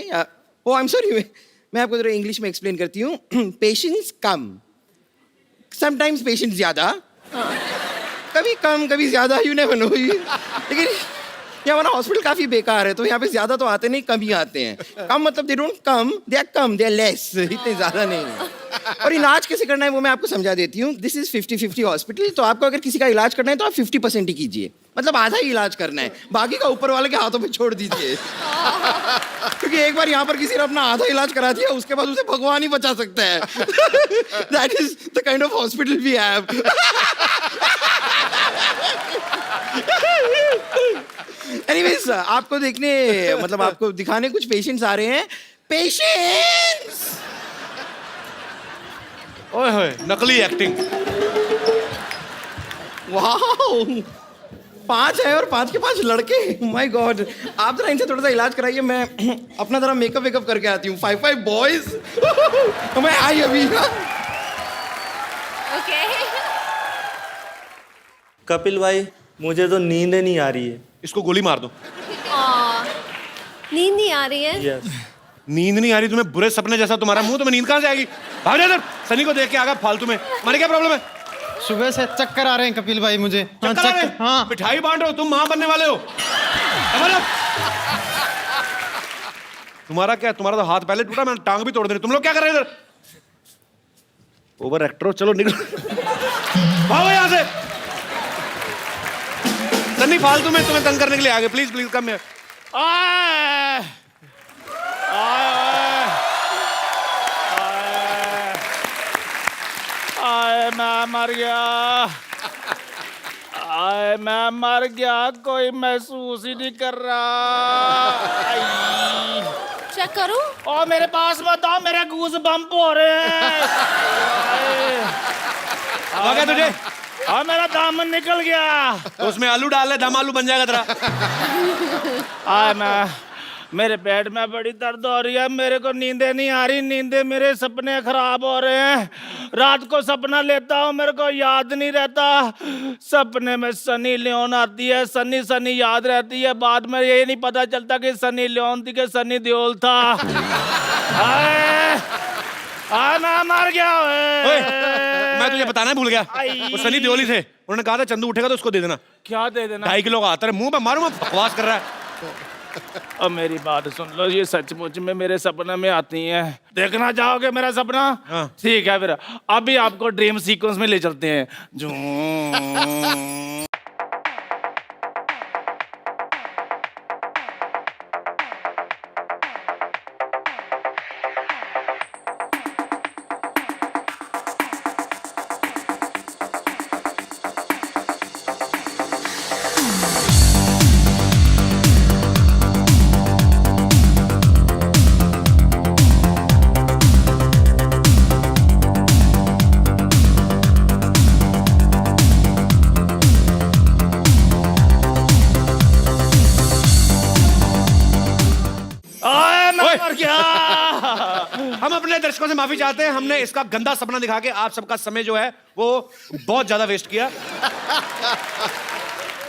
ओ आई एम सॉरी, मैं आपको जरा इंग्लिश में एक्सप्लेन करती हूँ. पेशेंट्स कम, समटाइम्स पेशेंट्स ज़्यादा, कभी कम कभी ज़्यादा, यू नेवर नो. लेकिन ये हमारा हॉस्पिटल काफ़ी बेकार है, तो यहाँ पे ज़्यादा तो आते नहीं, कम ही आते हैं. कम मतलब they don't come, they are less, इतने ज़्यादा नहीं. और इलाज कैसे करना है वो मैं आपको समझा देती हूँ. This is 50-50 hospital. तो आपको अगर किसी का इलाज करना है तो आप 50% ही कीजिए, मतलब आधा ही इलाज करना है, बाकी का ऊपर वाले के हाथों में छोड़ दीजिए. क्योंकि एक बार यहाँ पर किसी ने अपना आधा इलाज करा दिया, उसके बाद उसे भगवान ही बचा सकता है. That is the kind of hospital we have. Anyways, आपको देखने मतलब आपको दिखाने कुछ पेशेंट्स आ रहे हैं. पेशेंट्स, ओए होए, नकली एक्टिंग. वाओ, 5 है और 5 के 5 लड़के. My God. आप जरा इनसे थोड़ा सा इलाज कराइए, मैं अपना जरा मेकअप वेकअप करके आती हूँ. 5 बॉयज. मैं आई अभी. Okay. कपिल भाई, मुझे तो नींद नहीं आ रही है. इसको गोली मार दो. Aw, नींद नहीं आ रही है. यस. नींद नहीं आ रही तुम्हें? बुरे सपने जैसा तुम्हारा मुंह, तुम्हें नींद कहाँ से आएगी? भाग जा इधर. सनी को देख के आगा फालतू में. तुम्हारी क्या प्रॉब्लम है? सुबह से चक्कर आ रहे हैं कपिल भाई मुझे. चक्कर आ रहे हैं? हाँ. मिठाई बांट रहे हो तुम, माँ बनने वाले हो. तुम्हारा क्या? तुम्हारा तो हाथ पहले टूटा, मैंने टांग भी तोड़ दी. तुम लोग क्या कर रहे हो इधर? ओवर एक्टर हो. चलो निकलो, भागो यहाँ से. सन्नी फालतू में तुम्हें तंग करने के लिए आगे. Please please come here. मैं मर गया. मैं मर गया, कोई महसूस ही नहीं कर रहा. चेक करूं? ओ मेरे पास मत आओ, मेरे गूज बम्प हो रहे हैं. आ गया तुझे? हाँ, मेरा दामन निकल गया. तो उसमें आलू डाल ले, दम आलू बन जाएगा तेरा. मेरे पेट में बड़ी दर्द हो रही है. मेरे को नींदें नहीं आ रही. नींदें, मेरे सपने खराब हो रहे हैं. रात को सपना लेता हूँ, मेरे को याद नहीं रहता. सपने में सनी लियोन आती है, सनी सनी याद रहती है. बाद में ये नहीं पता चलता कि सनी लियोन थी कि सनी देओल था. मैं मर गया. मैं तुझे बताना भूल गया. वो सनी देओल ही थे. उन्होंने कहा था चंदू उठेगा तो उसको दे देना. क्या दे देना? 2.5 किलो का आता है. मुंह पे मारू, मैं बकवास कर रहा है. अब मेरी बात सुन लो, ये सचमुच में मेरे सपने में आती हैं. देखना चाहोगे मेरा सपना? हाँ. ठीक है, फिर अभी आपको ड्रीम सीक्वेंस में ले चलते हैं. जो हम अपने दर्शकों से माफी चाहते हैं. हमने इसका गंदा सपना दिखा के आप सबका समय जो है वो बहुत ज्यादा वेस्ट किया.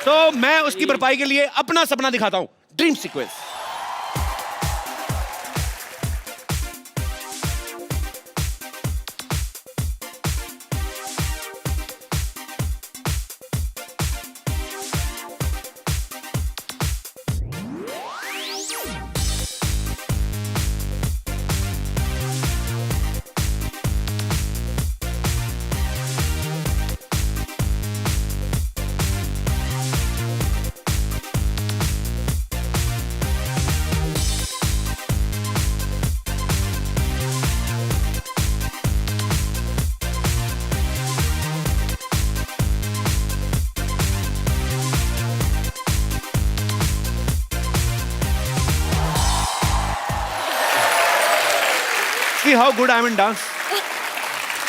तो मैं उसकी भरपाई के लिए अपना सपना दिखाता हूं. Dream sequence. See how good I am in dance.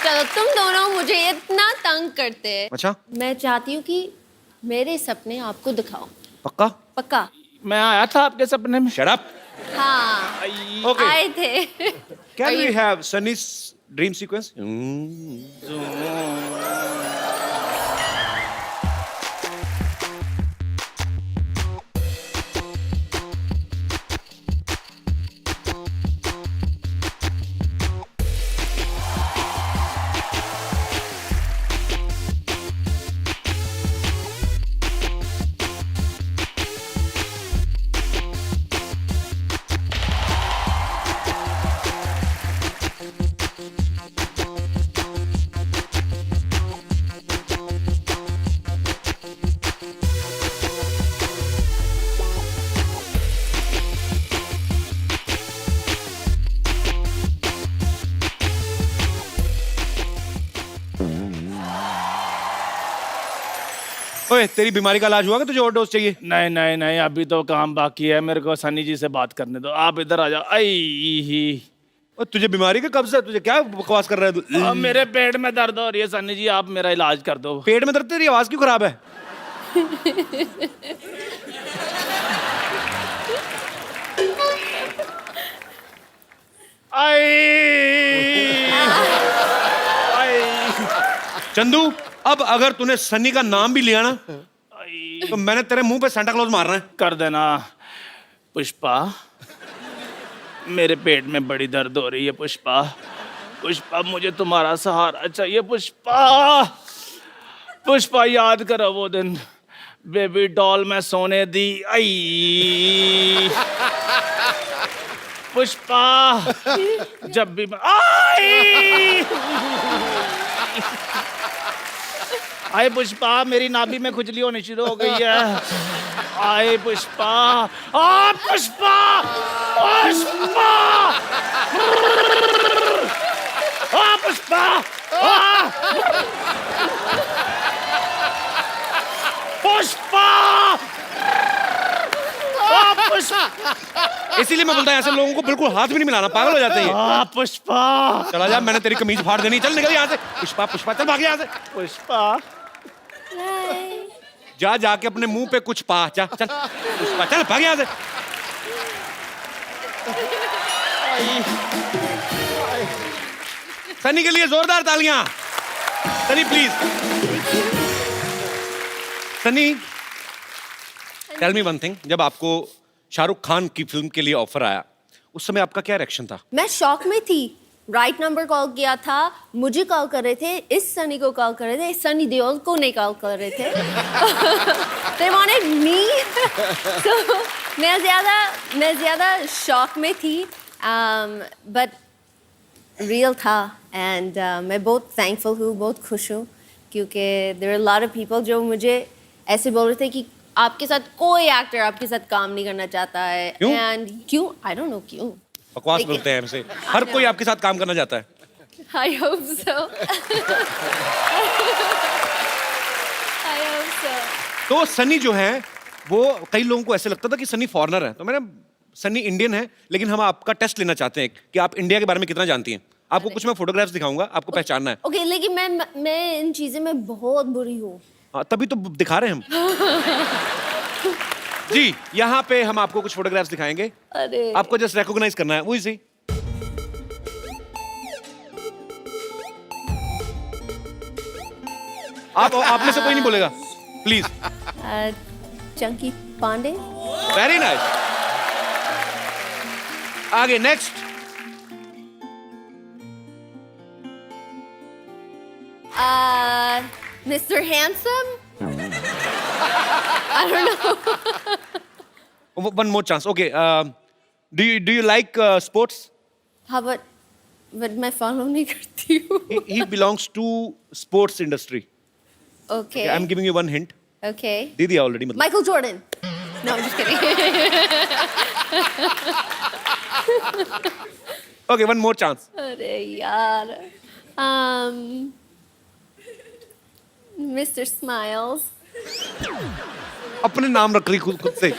चलो तुम दोनों मुझे इतना तंग करते हैं. अच्छा. मैं चाहती हूँ कि मेरे सपने आपको दिखाओ. पक्का? पक्का. मैं आया था आपके सपने में. Shut up. हाँ Okay. आए थे. Can we have Sunny's dream sequence? ओए, तेरी बीमारी का इलाज हुआ कि तुझे और डोज चाहिए? नहीं नहीं नहीं, अभी तो काम बाकी है. मेरे को सनी जी से बात करने दो. आप इधर आ जाओ. आई और तुझे बीमारी का कब्ज है? तुझे क्या बकवास कर रहा है तू? अब मेरे पेट में दर्द हो रही है. सनी जी आप मेरा इलाज कर दो. पेट में दर्द? तेरी आवाज क्यों खराब है? चंदू, अब अगर तूने सनी का नाम भी लिया ना तो मैंने तेरे मुंह पे सेंटा क्लॉज मारना है. कर देना. पुष्पा, मेरे पेट में बड़ी दर्द हो रही है. पुष्पा, पुष्पा मुझे तुम्हारा सहारा चाहिए. पुष्पा, पुष्पा याद करो वो दिन बेबी डॉल में सोने दी. आई पुष्पा, जब भी आई आए पुष्पा, मेरी नाभि में खुजली होनी शुरू हो गई है. आए पुष्पा, आ पुष्पा, पुष्पा, आ पुष्पा, पुष्पा, पुष्पा. इसीलिए मैं बोलता हूँ ऐसे लोगों को बिल्कुल हाथ भी नहीं मिलाना, पागल हो जाते हैं. पुष्पा, चला जा, मैंने तेरी कमीज फाड़ देनी. चल निकल यहाँ से. पुष्पा, पुष्पा, चल भाग यहाँ से. पुष्पा. जा जाके अपने मुंह पे कुछ पा. जा चल पुष्पा, चल भाग यहाँ से. सनी के लिए जोरदार तालियां. Sunny please. Sunny, tell me one thing. जब आपको शाहरुख खान की फिल्म के लिए ऑफर आया उस समय आपका क्या रिएक्शन था? मैं शॉक में थी. राइट नंबर कॉल किया था. मुझे कॉल कर रहे थे, इस सनी को कॉल कर रहे थे, सनी देओल को नहीं कॉल कर रहे थे. They wanted me. So, मैं ज़्यादा शॉक में थी. But रियल था. एंड मैं बहुत थैंकफुल हूँ, बहुत खुश हूँ क्योंकि there are a lot of people जो मुझे ऐसे बोल रहे थे कि आपके साथ कोई एक्टर आपके साथ काम नहीं करना चाहता है. क्यों? एंड क्यों? आई डोंट नो क्यों. बकवास बोलते हैं हमसे. हर कोई आपके साथ काम करना चाहता है. I hope so. I hope so. तो सनी जो है वो, कई लोगों को ऐसे लगता था कि सनी फॉरेनर है. तो मैंने, सनी इंडियन है लेकिन हम आपका टेस्ट लेना चाहते हैं कि आप इंडिया के बारे में कितना जानती हैं. आपको कुछ मैं फोटोग्राफ्स दिखाऊंगा, आपको पहचानना है. ओके, लेकिन मैं इन चीज़ें में बहुत बुरी हूँ. हाँ, तभी तो दिखा रहे हैं हम. जी, यहाँ पे हम आपको कुछ फोटोग्राफ्स दिखाएंगे. अरे आपको जस्ट रिकॉग्नाइज करना है. वही सी. आप में से कोई नहीं बोलेगा please. Chunky Pandey. Very nice. आगे next. Mr. Handsome? I don't know. One more chance. Okay. Do you like sports? How about, but मैं follow नहीं करती हूँ. He belongs to sports industry. Okay. I'm giving you one hint. Okay. दे दिया already मतलब. Michael Jordan. No, I'm just kidding. Okay, one more chance. अरे यार. Mr. Smiles. अपने नाम रख रही खुद से.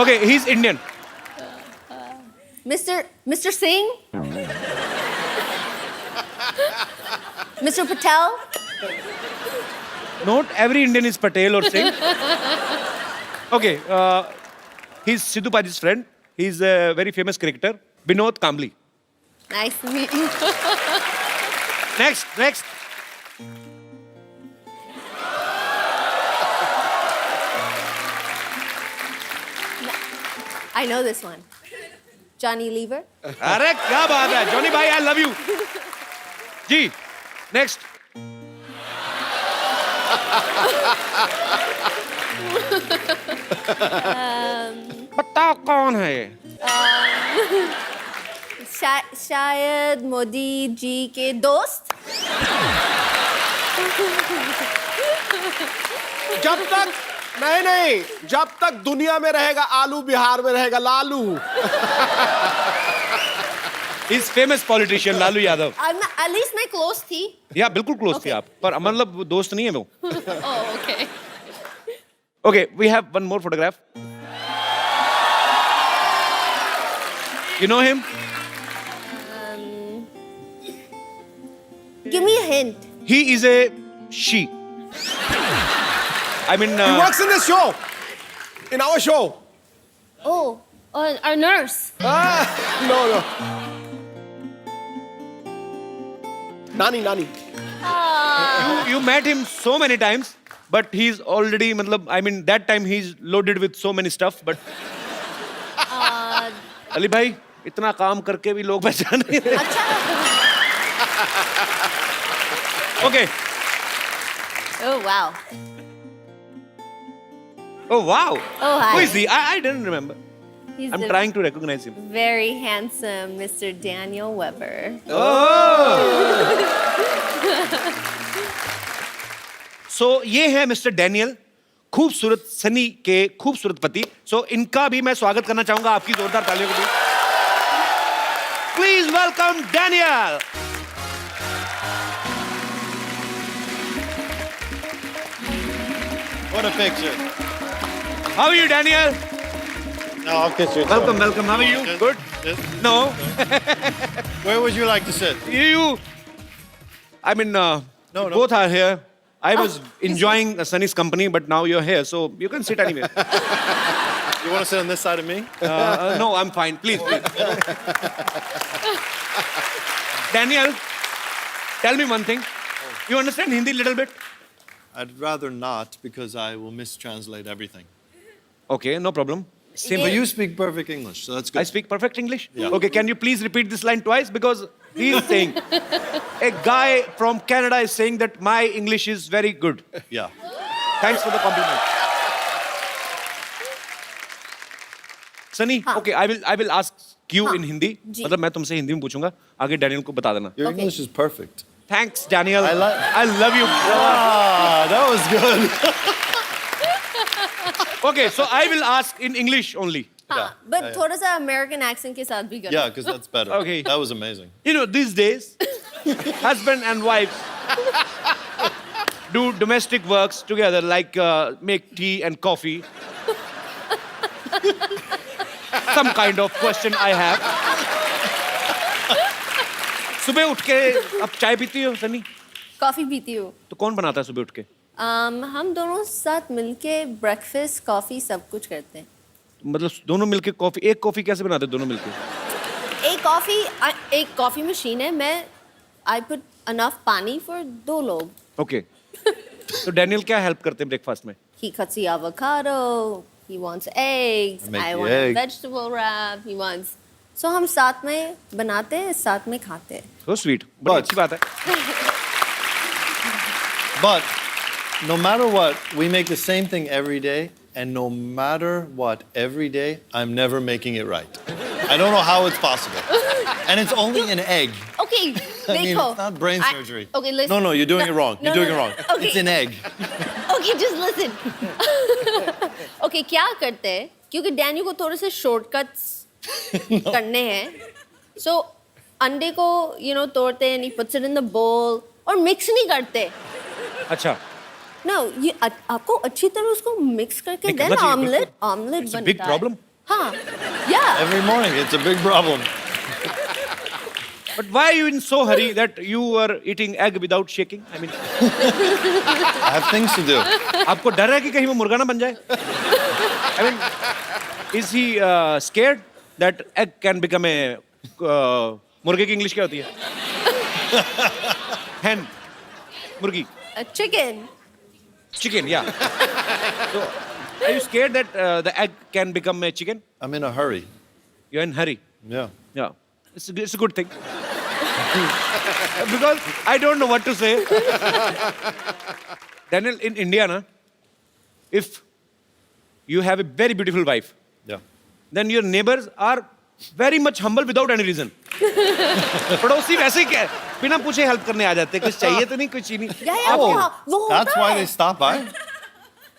Okay, he's Indian. Mr. Singh. Mr. Patel. Not every Indian is Patel or Singh. Okay, he's Sidhu Paji's friend. He's a very famous cricketer, Vinod Kambli. Nice to meet you. Next. I know this one. Johnny Lever. अरे क्या बात है, Johnny भाई, I love you. Ji, next. बताओ कौन है ये? शायद मोदी जी के दोस्त. जब तक नहीं, जब तक दुनिया में रहेगा आलू, बिहार में रहेगा Lalu. He's famous politician Lalu Yadav. At least मैं close थी. या बिल्कुल close थी आप, पर मतलब वो दोस्त नहीं है वो. Oh, okay. Okay, we have one more photograph. You know him? Give me a hint. He is a she. I mean, He works in this show, in our show. Oh, a nurse. No. Nani. you met him so many times, but he's already, मतलब, I mean, that time he's loaded with so many stuff, but. Ali भाई, इतना काम करके भी लोग पहचान नहीं रहे. Okay. Oh wow. Oh wow. Oh hi. Who is he? I didn't remember. He's I'm the trying to recognize him. very handsome Mr. Daniel Weber. So ये है मिस्टर डैनियल, खूबसूरत सनी के खूबसूरत पति. So इनका भी मैं स्वागत करना चाहूंगा आपकी जोरदार तालियों के बीच. Please welcome Daniel. What a picture. How are you, Daniel? No, I'll kiss you. Welcome. How are you? Yes, Good? yes. No. Where would you like to sit? You. I mean, No. both are here. I was enjoying Sunny's company, but now you're here, so you can sit anywhere. You want to sit on this side of me? No, I'm fine. Please. Daniel, tell me one thing. You understand Hindi little bit? I'd rather not because I will mistranslate everything. Okay, no problem. Same But for you. you speak perfect English, so that's good. I speak perfect English? Yeah. Okay, can you please repeat this line twice? Because he's saying, a guy from Canada is saying that my English is very good. Yeah. Thanks for the compliment. Sunny, okay, I will ask you in Hindi. जी. मतलब मैं तुमसे हिंदी में पूछूंगा, आगे Daniel को बता देना. Your English is perfect. Thanks, Daniel. I love you. Ah, that was good. Okay, so I will ask in English only. हाँ, but थोड़ा सा American accent के साथ भी करो. Yeah, because that's better. Okay. That was amazing. You know, these days, husband and wife do domestic works together, like make tea and coffee. Some kind of question I have. सुबह उठ के अब चाय पीती हो सनी? कॉफी पीती हूँ. तो कौन बनाता है सुबह उठ के? हम दोनों साथ मिलके ब्रेकफास्ट कॉफी सब कुछ करते हैं. मतलब दोनों मिलके कॉफी, एक कॉफी कैसे बनाते हैं दोनों मिलके? एक कॉफी मशीन है. मैं आई पुट अनफ पानी फॉर 2 लोग. ओके. तो डैनियल क्या हेल्प करते हैं ब्रेकफास्ट में? He cuts the avocado. He wants eggs. I make I the want egg. a vegetable wrap. He wants. So हम साथ में बनाते हैं, साथ में खाते हैं. So sweet. बड़ी अच्छी बात है. But no matter what, we make the same thing every day, and no matter what, every day, I'm never making it right. I don't know how it's possible. And it's only an egg. Okay, I mean, देखो. it's not brain surgery. Okay, listen. No, you're doing it wrong. You're doing it wrong. Okay. It's an egg. Okay, just listen. Okay, क्या करते हैं? क्योंकि Daniel को थोड़े से shortcuts करने हैं. So अंडे को तोड़ते हैं, he puts it in the bowl और मिक्स नहीं करते. अच्छा. No, ये आपको अच्छी तरह उसको मिक्स करके नहीं, देन करना चाहिए, ऑमलेट बिल्कुल. It's a बनता big है. problem. हाँ, yeah. Every morning, it's a big problem. But why are you in so hurry that you were eating egg without shaking? I mean, I have things to do. आपको डर है कि कहीं वो मुर्गा ना बन जाए? I mean, is he scared that egg can become a मुर्गे की इंग्लिश क्या होती है? Hen, मुर्गी. A chicken. Chicken, yeah. So, are you scared that the egg can become a chicken? I'm in a hurry. You're in hurry. Yeah. Yeah, it's a good thing. Because I don't know what to say. Daniel, in India, na, if you have a very beautiful wife, Yeah. then your neighbors are very much humble without any reason. पड़ोसी वैसे ही क्या बिना पूछे help करने आ जाते हैं, कुछ चाहिए तो नहीं, कुछ ही नहीं. That's why they stop by.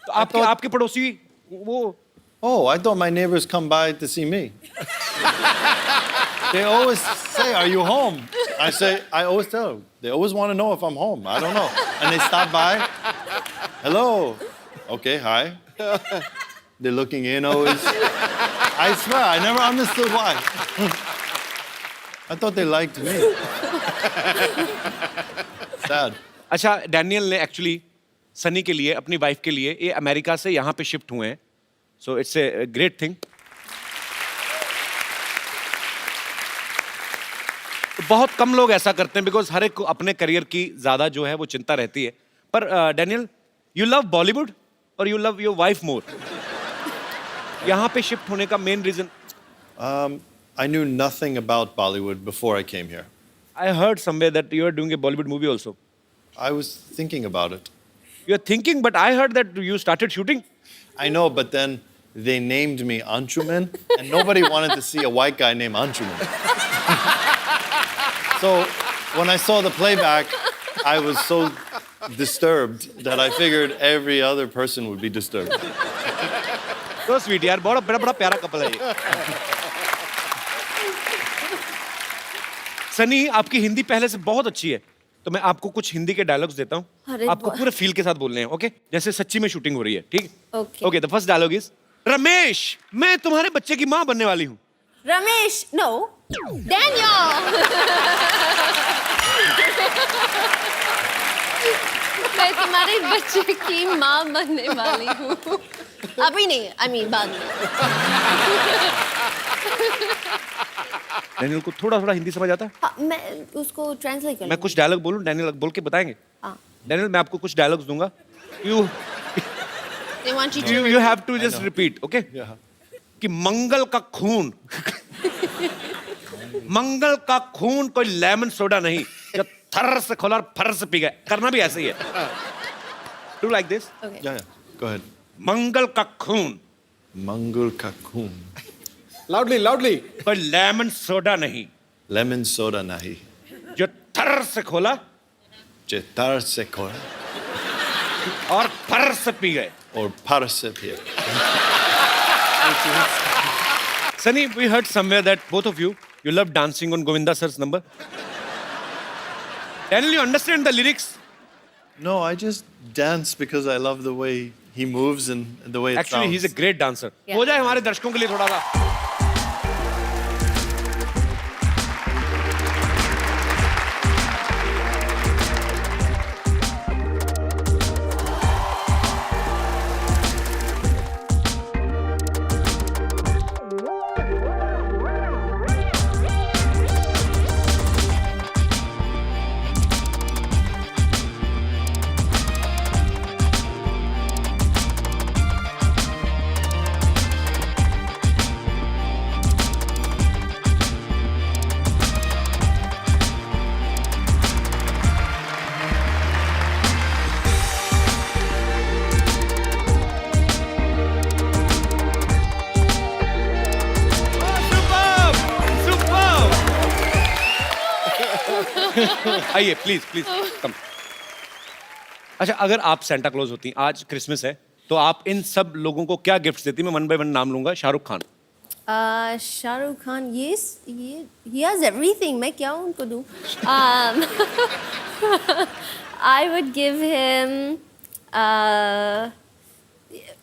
तो आपके पड़ोसी वो Oh, I thought my neighbors come by to see me. They always say, "Are you home?" I always tell them. They always want to know if I'm home. I don't know. And they stop by. Hello. Okay, hi. They're looking in always. I swear, I never understood why. I thought they liked me. Sad. अच्छा, Daniel ने actually Sunny के लिए, अपनी wife के लिए, ये America से यहाँ पे शिफ्ट हुए हैं. So it's a great thing. बहुत कम लोग ऐसा करते हैं बिकॉज हर एक को अपने करियर की ज्यादा जो है वो चिंता रहती है. पर डैनियल, यू लव बॉलीवुड और you love your wife more. यहाँ पे शिफ्ट होने का main reason? I knew nothing about Bollywood before I came here. I heard somewhere that you are doing a Bollywood movie also. I was thinking about it. You are thinking, but I heard that you started shooting. I know, but then they named me Anshuman, and nobody wanted to see a white guy named Anshuman. So when I saw the playback, I was so disturbed that I figured every other person would be disturbed. So sweet यार, बड़ा प्यारा couple है ये. सनी, आपकी हिंदी पहले से बहुत अच्छी है, तो मैं आपको कुछ हिंदी के डायलॉग्स देता हूँ. अरे आपको पूरे फील के साथ बोलने हैं, ओके? जैसे सच्ची में शूटिंग हो रही है, ठीक? Okay. Okay, the first dialogue is, Ramesh, मैं तुम्हारे बच्चे की माँ बनने वाली हूँ. Ramesh, no. Daniel. मैं तुम्हारे बच्चे की माँ बनने वाली हूँ. अभी नहीं, I mean बाद में. डैनियल को थोड़ा थोड़ा हिंदी समझ आता है? हाँ, मैं उसको ट्रांसलेट कर मैं कुछ डायलॉग बोलूं, डैनियल बोल के बताएंगे? हाँ. डैनियल, मैं आपको कुछ डायलॉग्स दूंगा. You They want you to. You have to just repeat, okay? Yeah. कि मंगल का खून मंगल का खून कोई लेमन सोडा नहीं जो थर से खोला और फर से पी गए. करना भी ऐसे ही है. Do like this. Okay. Yeah, yeah. Go ahead. मंगल का खून Mangul Kakun. Loudly. कोई लेमन सोडा नहीं Lemon soda nahi. जो थर से खोला Chetar se kora. और फर से पी गए. Or parse pia. Sunny, we heard somewhere that both of you love dancing on Govinda sir's number. Daniel, you understand the lyrics? No, I just dance because I love the way he moves and the way it Actually, sounds. he's a great dancer. Yeah. हो जाए हमारे दर्शकों के लिए थोड़ा सा. आइए please come. अच्छा, अगर आप सेंटा क्लॉज होती, आज क्रिसमस है, तो आप इन सब लोगों को क्या गिफ्ट्स देती? मैं वन बाय वन नाम लूंगा. शाहरुख खान. शाहरुख खान, ये he has everything. मैं क्या उनको दूँ? I would give him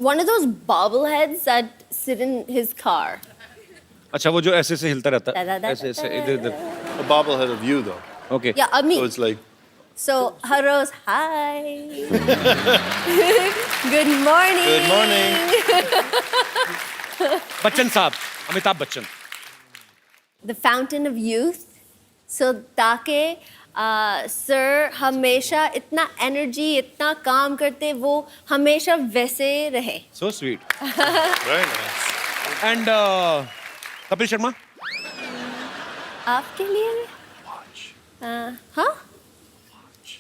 one of those bobbleheads that sit in his car. अच्छा, वो जो ऐसे हिलता रहता है, Da-da-da-da-da. ऐसे ऐसे इधर इधर। A bobblehead of you, though. Okay. Yeah, me. So it's like, So, Haros, hi. Good morning. good morning. Bachchan साहब, Amitabh Bachchan. The fountain of youth. So, ताकि सर हमेशा इतना एनर्जी, इतना काम करते, वो हमेशा वैसे रहे। So sweet. Very nice. And Kapil Sharma. आपके लिए? Huh?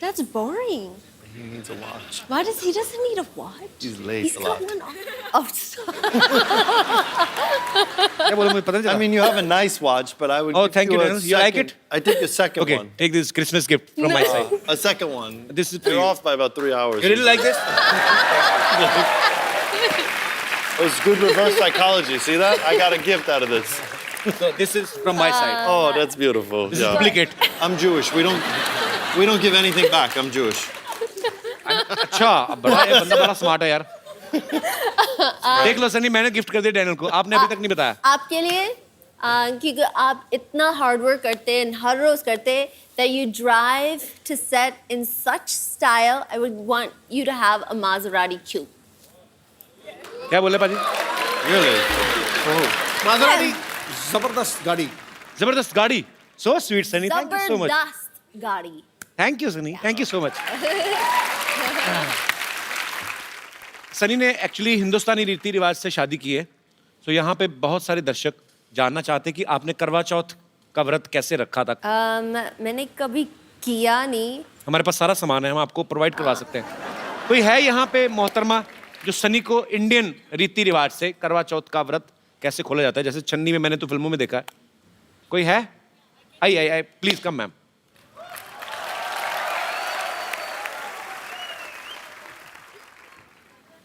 That's boring. He needs a watch. Why does he doesn't need a watch? He's late He's a got lot. one off. क्या बोले मुझे पता नहीं I चला। mean, you have a nice watch, but I would. Oh, give thank you, a Daniel. You like second- it? I take a second Okay, one. take this Christmas gift from my side. A second one. This is for You're you. off by about 3 hours. You really like this? It was good reverse psychology. See that? I got a gift out of this. So this is from my side. Oh, that's beautiful. This is duplicate. I'm Jewish. We don't give anything back. I'm Jewish. अच्छा, बड़ा ये बंदा बड़ा smart है यार। देख लो सनी, मैंने gift कर दिया डैनियल को, आपने अभी तक नहीं बताया। आपके लिए क्योंकि आप इतना हार्ड वर्क करते हैं, हर रोज करते हैं, that you drive to set in such style, I would want you to have a Maserati coupe. क्या बोले पाजी? Really? माजराटी जबरदस्त गाड़ी। जबरदस्त गाड़ी। So sweet Sunny, thank you so much. जबरदस्त गाड़ी। Thank you Sunny, thank you so much. Sunny ने एक्चुअली हिंदुस्तानी रीति रिवाज से शादी की है, तो यहाँ पे बहुत सारे दर्शक जानना चाहते हैं कि आपने करवा चौथ का व्रत कैसे रखा था। मैंने कभी किया नहीं। हमारे पास सारा सामान है, हम आपको प्रोवाइड करवा सकते हैं। कोई है यहाँ पे मोहतरमा जो सनी को इंडियन रीति रिवाज से करवा चौथ का व्रत कैसे खोला जाता है, जैसे छन्नी में मैंने तो फिल्मों में देखा है। कोई है? आई प्लीज कम मैम।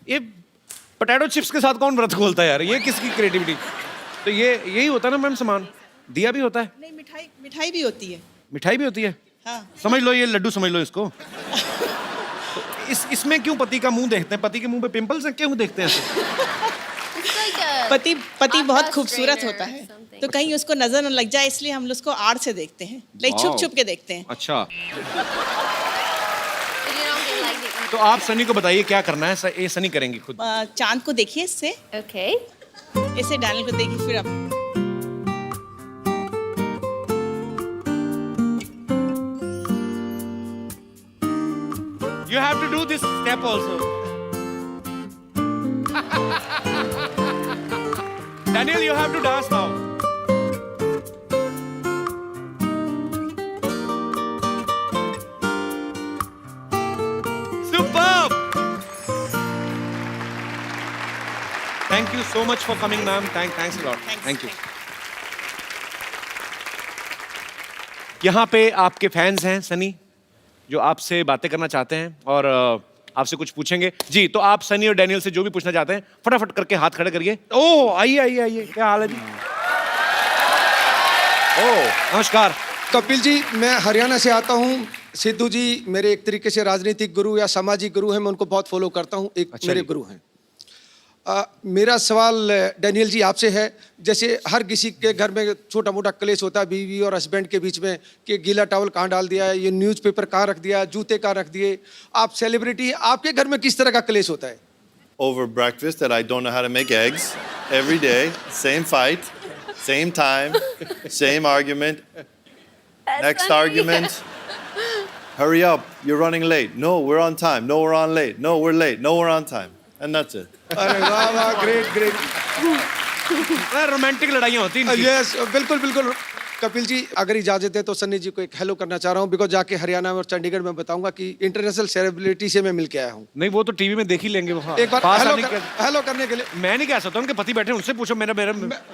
ये पोटैटो चिप्स के साथ कौन व्रत खोलता है यार, ये किसकी क्रिएटिविटी? तो ये यही होता है ना मैम, सामान दिया भी होता है, नहीं, मिठाई भी होती है। मिठाई भी होती है। हाँ। समझ लो ये लड्डू समझ लो इसको। तो इसमें क्यों पति का मुंह देखते हैं? पति के मुंह पे पिंपल्स हैं, क्यों देखते हैं ऐसे? पति बहुत खूबसूरत होता है, तो कहीं उसको नजर न लग जाए, इसलिए हम उसको आड़ से देखते हैं, लाइक छुप छुप के देखते हैं। अच्छा, तो आप सनी को बताइए क्या करना है। ये सनी करेंगी खुद। चांद को देखिए इससे, Okay. इसे डैनियल को देखिए, फिर आप You have to do this step also. Daniel, you have to dance now. Superb! Thank you so much for coming, ma'am. Thanks a lot. Thank you. यहाँ पे आपके फैंस हैं सनी, जो आपसे बातें करना चाहते हैं और आपसे कुछ पूछेंगे। जी, तो आप सनी और डैनियल से जो भी पूछना चाहते हैं फटाफट करके हाथ खड़े करिए। ओह, आइए, क्या हाल है जी? ओह, नमस्कार। कपिल जी, मैं हरियाणा से आता हूँ। सिद्धू जी मेरे एक तरीके से राजनीतिक गुरु या सामाजिक गुरु हैं, मैं उनको बहुत फॉलो करता हूँ, एक अच्छा मेरे जी। गुरु हैं। मेरा सवाल डैनियल जी आपसे है, जैसे हर किसी के घर में छोटा मोटा क्लेश होता है बीवी और हस्बैंड के बीच में कि गीला टॉवल कहाँ डाल दिया है, ये न्यूज़पेपर कहाँ रख दिया, जूते कहाँ रख दिए। आप सेलिब्रिटी, आपके घर में किस तरह का क्लेश होता है? Over breakfast that I don't know how to make eggs. Every day, same fight, same time, same argument. Next argument. Hurry up, you're running late. No, we're on time. No, we're on late. No, we're late. No, we're on time. And that's it. अरे वाह वाह, great. Romantic लड़ाइयाँ होती हैं। Yes, बिल्कुल। कपिल जी, अगर इजाजत है तो सन्नी जी को एक हेलो करना चाह रहा हूँ, बिकॉज जाके हरियाणा और चंडीगढ़ में बताऊंगा कि इंटरनेशनल सेलिब्रिटी से मैं मिल के आया हूँ। नहीं, वो तो टीवी में देख ही लेंगे वो। एक बार पास हेलो आने के- हेलो करने के लिए मैं नहीं कह सकता, उनके पति बैठे हैं, उनसे पूछो। मेरा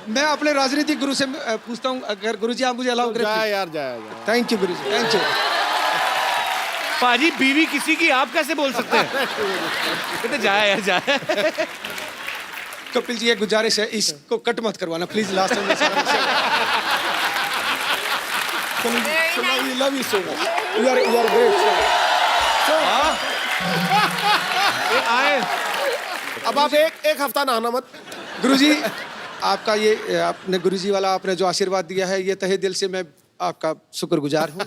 मैं अपने राजनीतिक गुरु से पूछता हूँ, अगर गुरु जी आप मुझे अलाउ करें। जाए यार, जाए। Thank you Guru ji, thank you. पाजी, बीवी किसी की आप कैसे बोल सकते हैं? कहते जाए यार, जाए। कपिल जी, एक गुजारिश है, इसको कट मत करवाना please. Last time love you so much, you are great. आए अब आप एक हफ्ता नहाना मत। गुरु जी, आपका ये आपने गुरुजी वाला आपने जो आशीर्वाद दिया है, ये तहे दिल से मैं आपका शुक्रगुजार हूँ।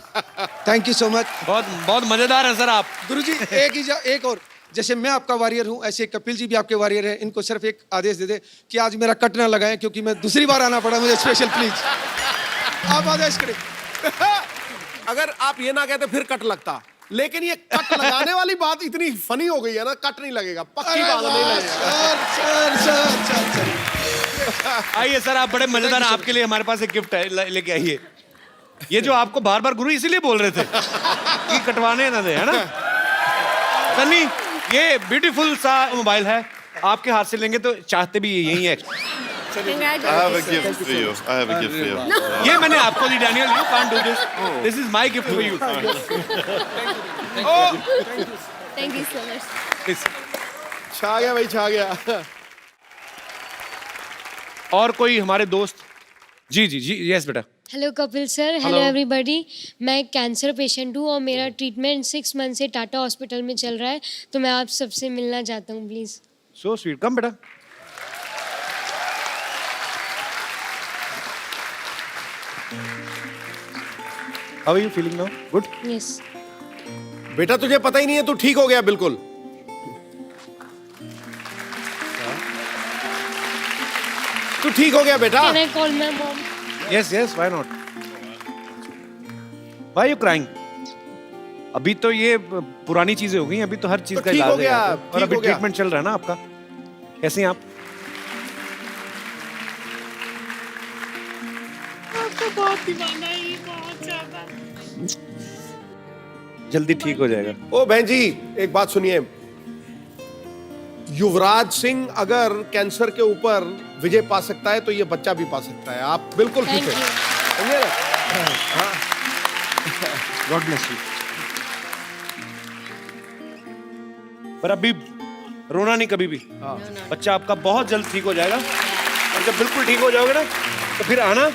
Thank you so much. बहुत बहुत मजेदार है सर आप। गुरुजी एक और, जैसे मैं आपका वॉरियर हूँ, ऐसे कपिल जी भी आपके वॉरियर हैं। इनको सिर्फ एक आदेश दे दे कि आज मेरा कट ना लगाएं, क्योंकि मैं दूसरी बार आना पड़ा मुझे स्पेशल, प्लीज आप आदेश करें। अगर आप ये ना कहते फिर कट लगता, लेकिन ये कट लगाने वाली बात इतनी फनी हो गई है ना, कट नहीं लगेगा, पक्की बात नहीं लगेगा। सर आइए सर, आप बड़े मजेदार हैं। आपके लिए हमारे पास एक गिफ्ट है, लेके आइए। ये जो आपको बार बार गुरु इसीलिए बोल रहे थे कि कटवाने ना दे, है ना सन्नी? ये ब्यूटीफुल सा मोबाइल है, आपके हाथ से लेंगे तो चाहते भी यही है। ये मैंने आपको दी, Daniel, you can't do this, this is my gift for you. Thank you so much. छा गया भाई, छा गया। और कोई हमारे दोस्त? जी जी जी, यस बेटा। Hello Kapil sir, hello everybody. मैं एक कैंसर पेशेंट हूँ और मेरा ट्रीटमेंट 6 मंथ से टाटा हॉस्पिटल में चल रहा है, तो मैं आप सबसे मिलना चाहता हूँ प्लीज़। सो स्वीट, कम बेटा। How are you feeling now? Good? Yes. बेटा तुझे पता ही नहीं है, तू ठीक हो गया बिल्कुल। तू ठीक हो गया बेटा। Can I call my mom? Yes, yes, why not? Why are you crying? अभी तो ये पुरानी चीजें हो गई, अभी तो हर चीज का इलाज है यहाँ पे। और अभी ट्रीटमेंट चल रहा है ना आपका। कैसे हैं आप? आपको बहुत दीवाना है, बहुत ज्यादा। जल्दी ठीक हो जाएगा। ओ बहन जी, एक बात सुनिए। युवराज सिंह अगर कैंसर के ऊपर विजय पा सकता है तो ये बच्चा भी पा सकता है। आप बिल्कुल ठीक है, समझे ना? God bless you. पर अभी रोना नहीं कभी भी। बच्चा आपका बहुत जल्द ठीक हो जाएगा, और जब बिल्कुल ठीक हो जाओगे ना तो फिर आना,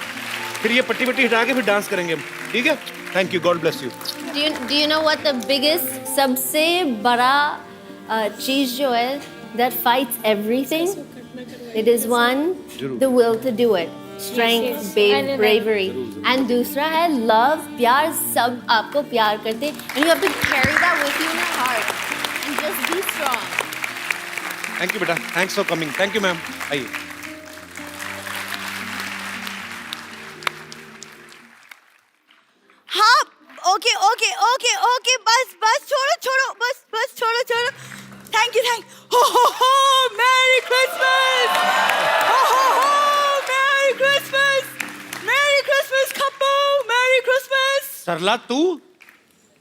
फिर ये पट्टी पट्टी हटा के फिर डांस करेंगे हम, ठीक है? Thank you, God bless you. Do you know what the biggest, सबसे बड़ा चीज जो है that fights everything? It is one, the will to do it, strength, bravery, and दूसरा है love, प्यार। सब आपको प्यार करते हैं, and you have to carry that with you in your heart and just be strong. Thank you बेटा, thanks for coming. Thank you ma'am, आइए। हाँ, ओके ओके ओके ओके, बस बस छोड़ो छोड़ो, बस बस छोड़ो छोड़ो। थैंक यू, हो मैरी क्रिसमस, हो merry Christmas, merry Christmas Kappu, merry Christmas. Sarla तू?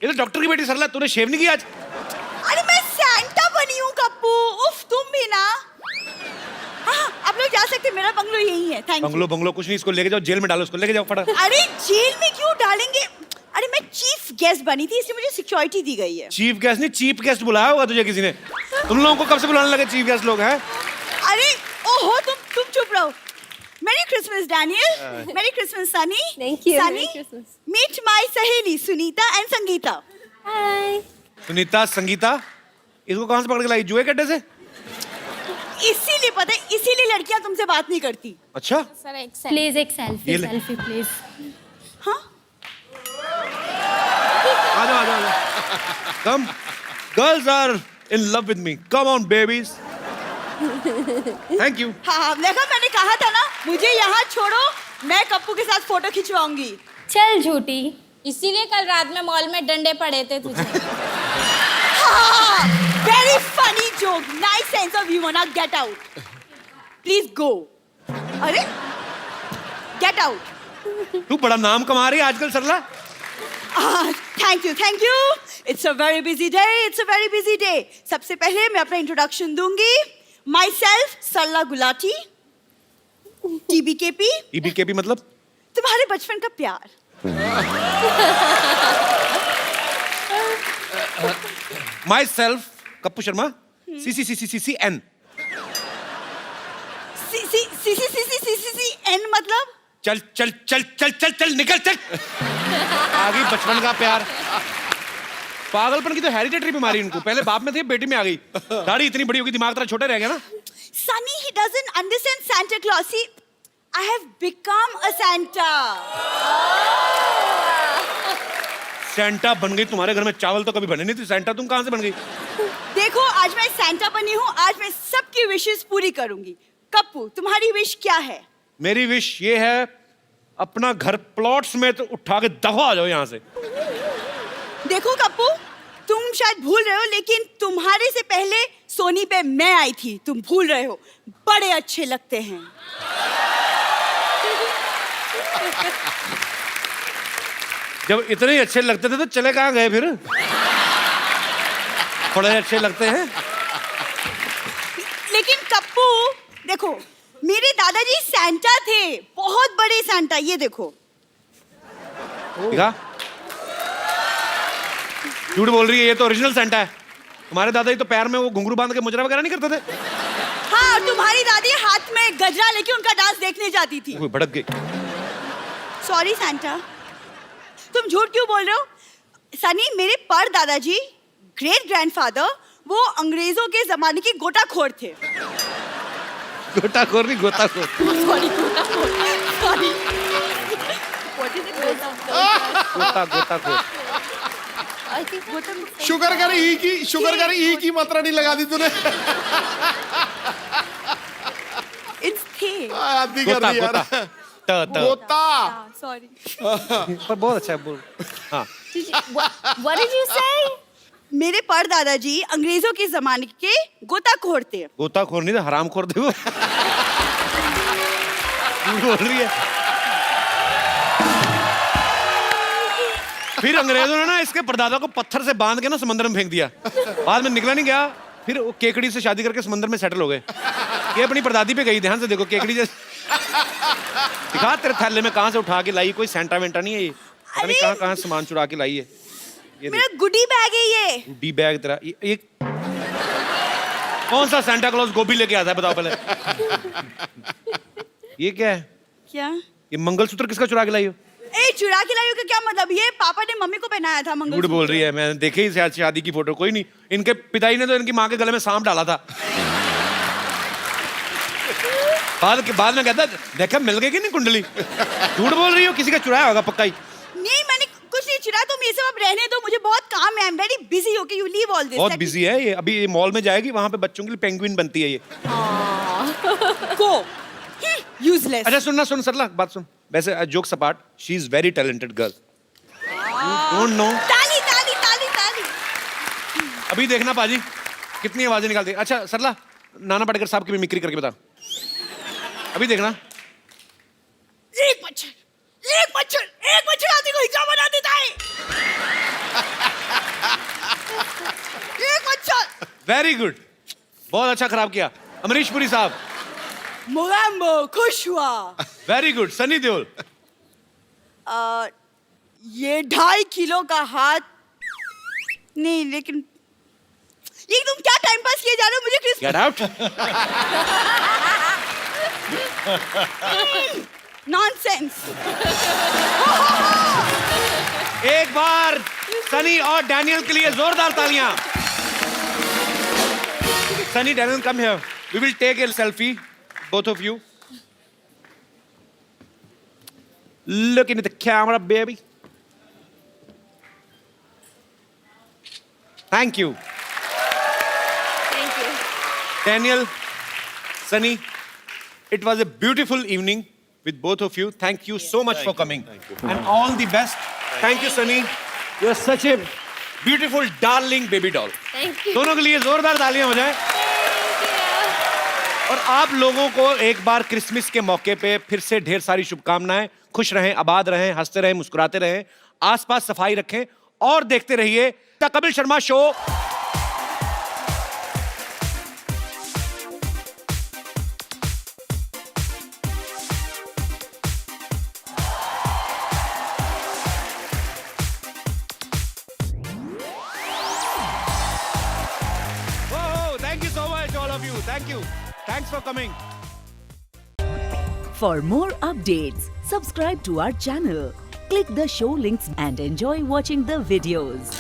ये तो डॉक्टर की बेटी सरला, तूने शेव नहीं किया आज? अरे मैं सैंटा बनी हूँ कप्पू, उफ तुम भी ना। हाँ, आप लोग जा सकते हैं, मेरा बंगलो यही है। Thank you. बंगलो कुछ नहीं, इसको लेके जाओ जेल में डालो, इसको लेके जाओ फटाफट। अरे जेल में क्यों डालेंगे? अरे मैं चीफ गेस्ट बनी थी, इसलिए मुझे सिक्योरिटी दी गई है। चीफ गेस्ट नहीं, चीफ गेस्ट बुलाया होगा तुझे किसी ने। तुम लोगों को कब से बुलाने लगे चीफ गेस्ट लोग हैं? अरे ओहो, तुम चुप रहो। Merry Christmas Daniel, merry Christmas Sunny. Thank you. Sunny, Merry Christmas. Meet my सहेली सुनीता एंड संगीता। Hi. सुनीता, संगीता, इसको कहाँ से पकड़ के लाई? जुए के अड्डे से? इसीलिए पता है, इसीलिए लड़कियां तुमसे बात नहीं करती। अच्छा, Please एक selfie, ये ले। selfie please. हाँ, आ जाओ। Come, girls are in love with me. Come on, babies. Thank you. हाँ, देखा मैंने कहा था ना, मुझे यहाँ छोड़ो, मैं कप्पू के साथ फोटो खिंचवाऊंगी। चल झूठी। इसीलिए कल रात में मॉल में डंडे पड़े थे तुझे। हाँ, very funny joke, nice sense of humor. Now get out. Please go. अरे, get out. तू बड़ा नाम कमा रही है आजकल सरला। Thank you. It's a very busy day. सबसे पहले मैं अपना इंट्रोडक्शन दूंगी। Myself, सरला गुलाटी, TBKP। TBKP मतलब? तुम्हारे बचपन का प्यार। Myself, Kappu Sharma, CCCCCN। CCCCCN मतलब? चल निकल चल। आ गई बचपन का प्यार। पागलपन की तो हेरिडिटरी बीमारी इनको, पहले बाप में थी, बेटी में आ गई। दाढ़ी इतनी बड़ी होगी, दिमाग तरह छोटे रह गया ना। Sunny, he doesn't understand Santa Claus. I have become a Santa. Santa बन गई? तुम्हारे घर में चावल तो कभी बने नहीं थे, सेंटा तुम कहाँ से बन गई? देखो आज मैं Santa बनी हूँ, आज मैं सबकी विशेस पूरी करूंगी। कप्पू तुम्हारी विश क्या है? मेरी विश ये है, अपना घर प्लॉट्स में तो उठा के दफा आ जाओ यहाँ से। देखो कप्पू, तुम शायद भूल रहे हो लेकिन तुम्हारे से पहले सोनी पे मैं आई थी, तुम भूल रहे हो। बड़े अच्छे लगते हैं। जब इतने ही अच्छे लगते थे तो चले कहाँ गए फिर? बड़े अच्छे लगते हैं। लेकिन कप्पू देखो, मेरे दादाजी सैंटा थे, बहुत बड़े सैंटा। ये देखो। देखा? झूठ बोल रही है, ये तो ओरिजिनल सेंटा है। तुम्हारे दादाजी तो पैर में वो घुंघरू बांध के मुजरा वगैरह नहीं करते थे? हाँ, तुम्हारी दादी हाथ में गजरा लेके उनका डांस देखने जाती थी। भड़क गई। सॉरी सैंटा, तुम झूठ क्यों बोल रहे हो? सनी, मेरे पर दादाजी ग्रेट ग्रैंडफादर वो अंग्रेजों के जमाने की गोताखोर थे। गोताखोर नहीं, गोताखोर। सॉरी, गोताखोर। सॉरी। गोताखोर। शुगर कर ई की मात्रा नहीं लगा दी तूने। इट्स थे। आदि कर दी यार। गोता। सॉरी। पर बहुत अच्छा है, बोल। हाँ। What did you say? मेरे पर दादाजी अंग्रेजों के जमाने के गोताखोर थे। गोताखोर नहीं थे, हरामखोर थे वो। बोल रही है। फिर अंग्रेजों ने ना इसके परदादा को पत्थर से बांध के ना समंदर में फेंक दिया। बाद में निकला नहीं गया, फिर वो केकड़ी से शादी करके समंदर में सेटल हो गए। ये अपनी परदादी पे गई, ध्यान से देखो, केकड़ी जैसे। दिखा तेरे थैले में कहाँ से उठा के लाई, कोई सेंटा वेंटा नहीं है ये। पता नहीं कहाँ सामान चुरा के लाई है। ये मेरा गुडी बैग है ये। गुडी बैग तेरा ये कौन सा सेंटा क्लॉज गोभी लेके आता है बताओ पहले। ये क्या है? क्या? ये मंगलसूत्र किसका चुरा के लाई हो? ए, चुरा के लाई हो का क्या मतलब? ये पापा ने मम्मी को पहनाया था मंगलसूत्र। झूठ बोल रही है, मैंने देखे ही शादी की फोटो। कोई नहीं, इनके पिताजी ने तो इनकी माँ के गले में सांप डाला था। बाद में कहता देखा मिल गई कि नहीं कुंडली। झूठ बोल रही हो, किसी का चुराया होगा पक्का ही। नहीं, मैंने कुछ नहीं चुराया। तुम ये सब अब रहने दो, मुझे बहुत काम है। I am very busy. Okay, you leave all this. बहुत बिजी है ये। अभी ये मॉल में जाएगी, वहां पे बच्चों के लिए पेंगुइन बनती है ये। को यूजलेस। अच्छा सुन सरला, बात सुन। वैसे जोक सपाट, she is very talented girl. Don't know. ताली ताली ताली ताली। अभी देखना पाजी कितनी आवाजें निकालती है। अच्छा सरला, नाना पाटेकर साहब की मिमिक्री करके बता। अभी देखना। एक मच्छर आदमी को हिजड़ा बना देता है। एक मच्छर। वेरी गुड, बहुत अच्छा खराब किया। अमरीश पुरी साहब। मोगैम्बो खुश हुआ। Very good. सनी देओल। ये 2.5 किलो का हाथ नहीं, लेकिन ये तुम क्या टाइम पास किए जा रहे हो? मुझे गेट आउट। नॉनसेंस। एक बार सनी और डैनियल के लिए जोरदार तालियां। Sunny, Daniel, come here, we will take a selfie, both of you. Look into the camera, baby. Thank you. Thank you. Daniel, Sunny, it was a beautiful evening with both of you. Thank you so much for coming. And all the best. Thank you, Sunny. You're such a beautiful, darling baby doll. Thank you. दोनों के लिए जोरदार तालियां हो जाए। और आप लोगों को एक बार क्रिसमस के मौके पे फिर से ढेर सारी शुभकामनाएं। खुश रहें, आबाद रहें, हंसते रहें, मुस्कुराते रहें, आसपास सफाई रखें और देखते रहिए the Kapil Sharma show. Thank you so much, all of you. Thank you. Thanks for coming. For more updates, subscribe to our channel, click the show links and enjoy watching the videos.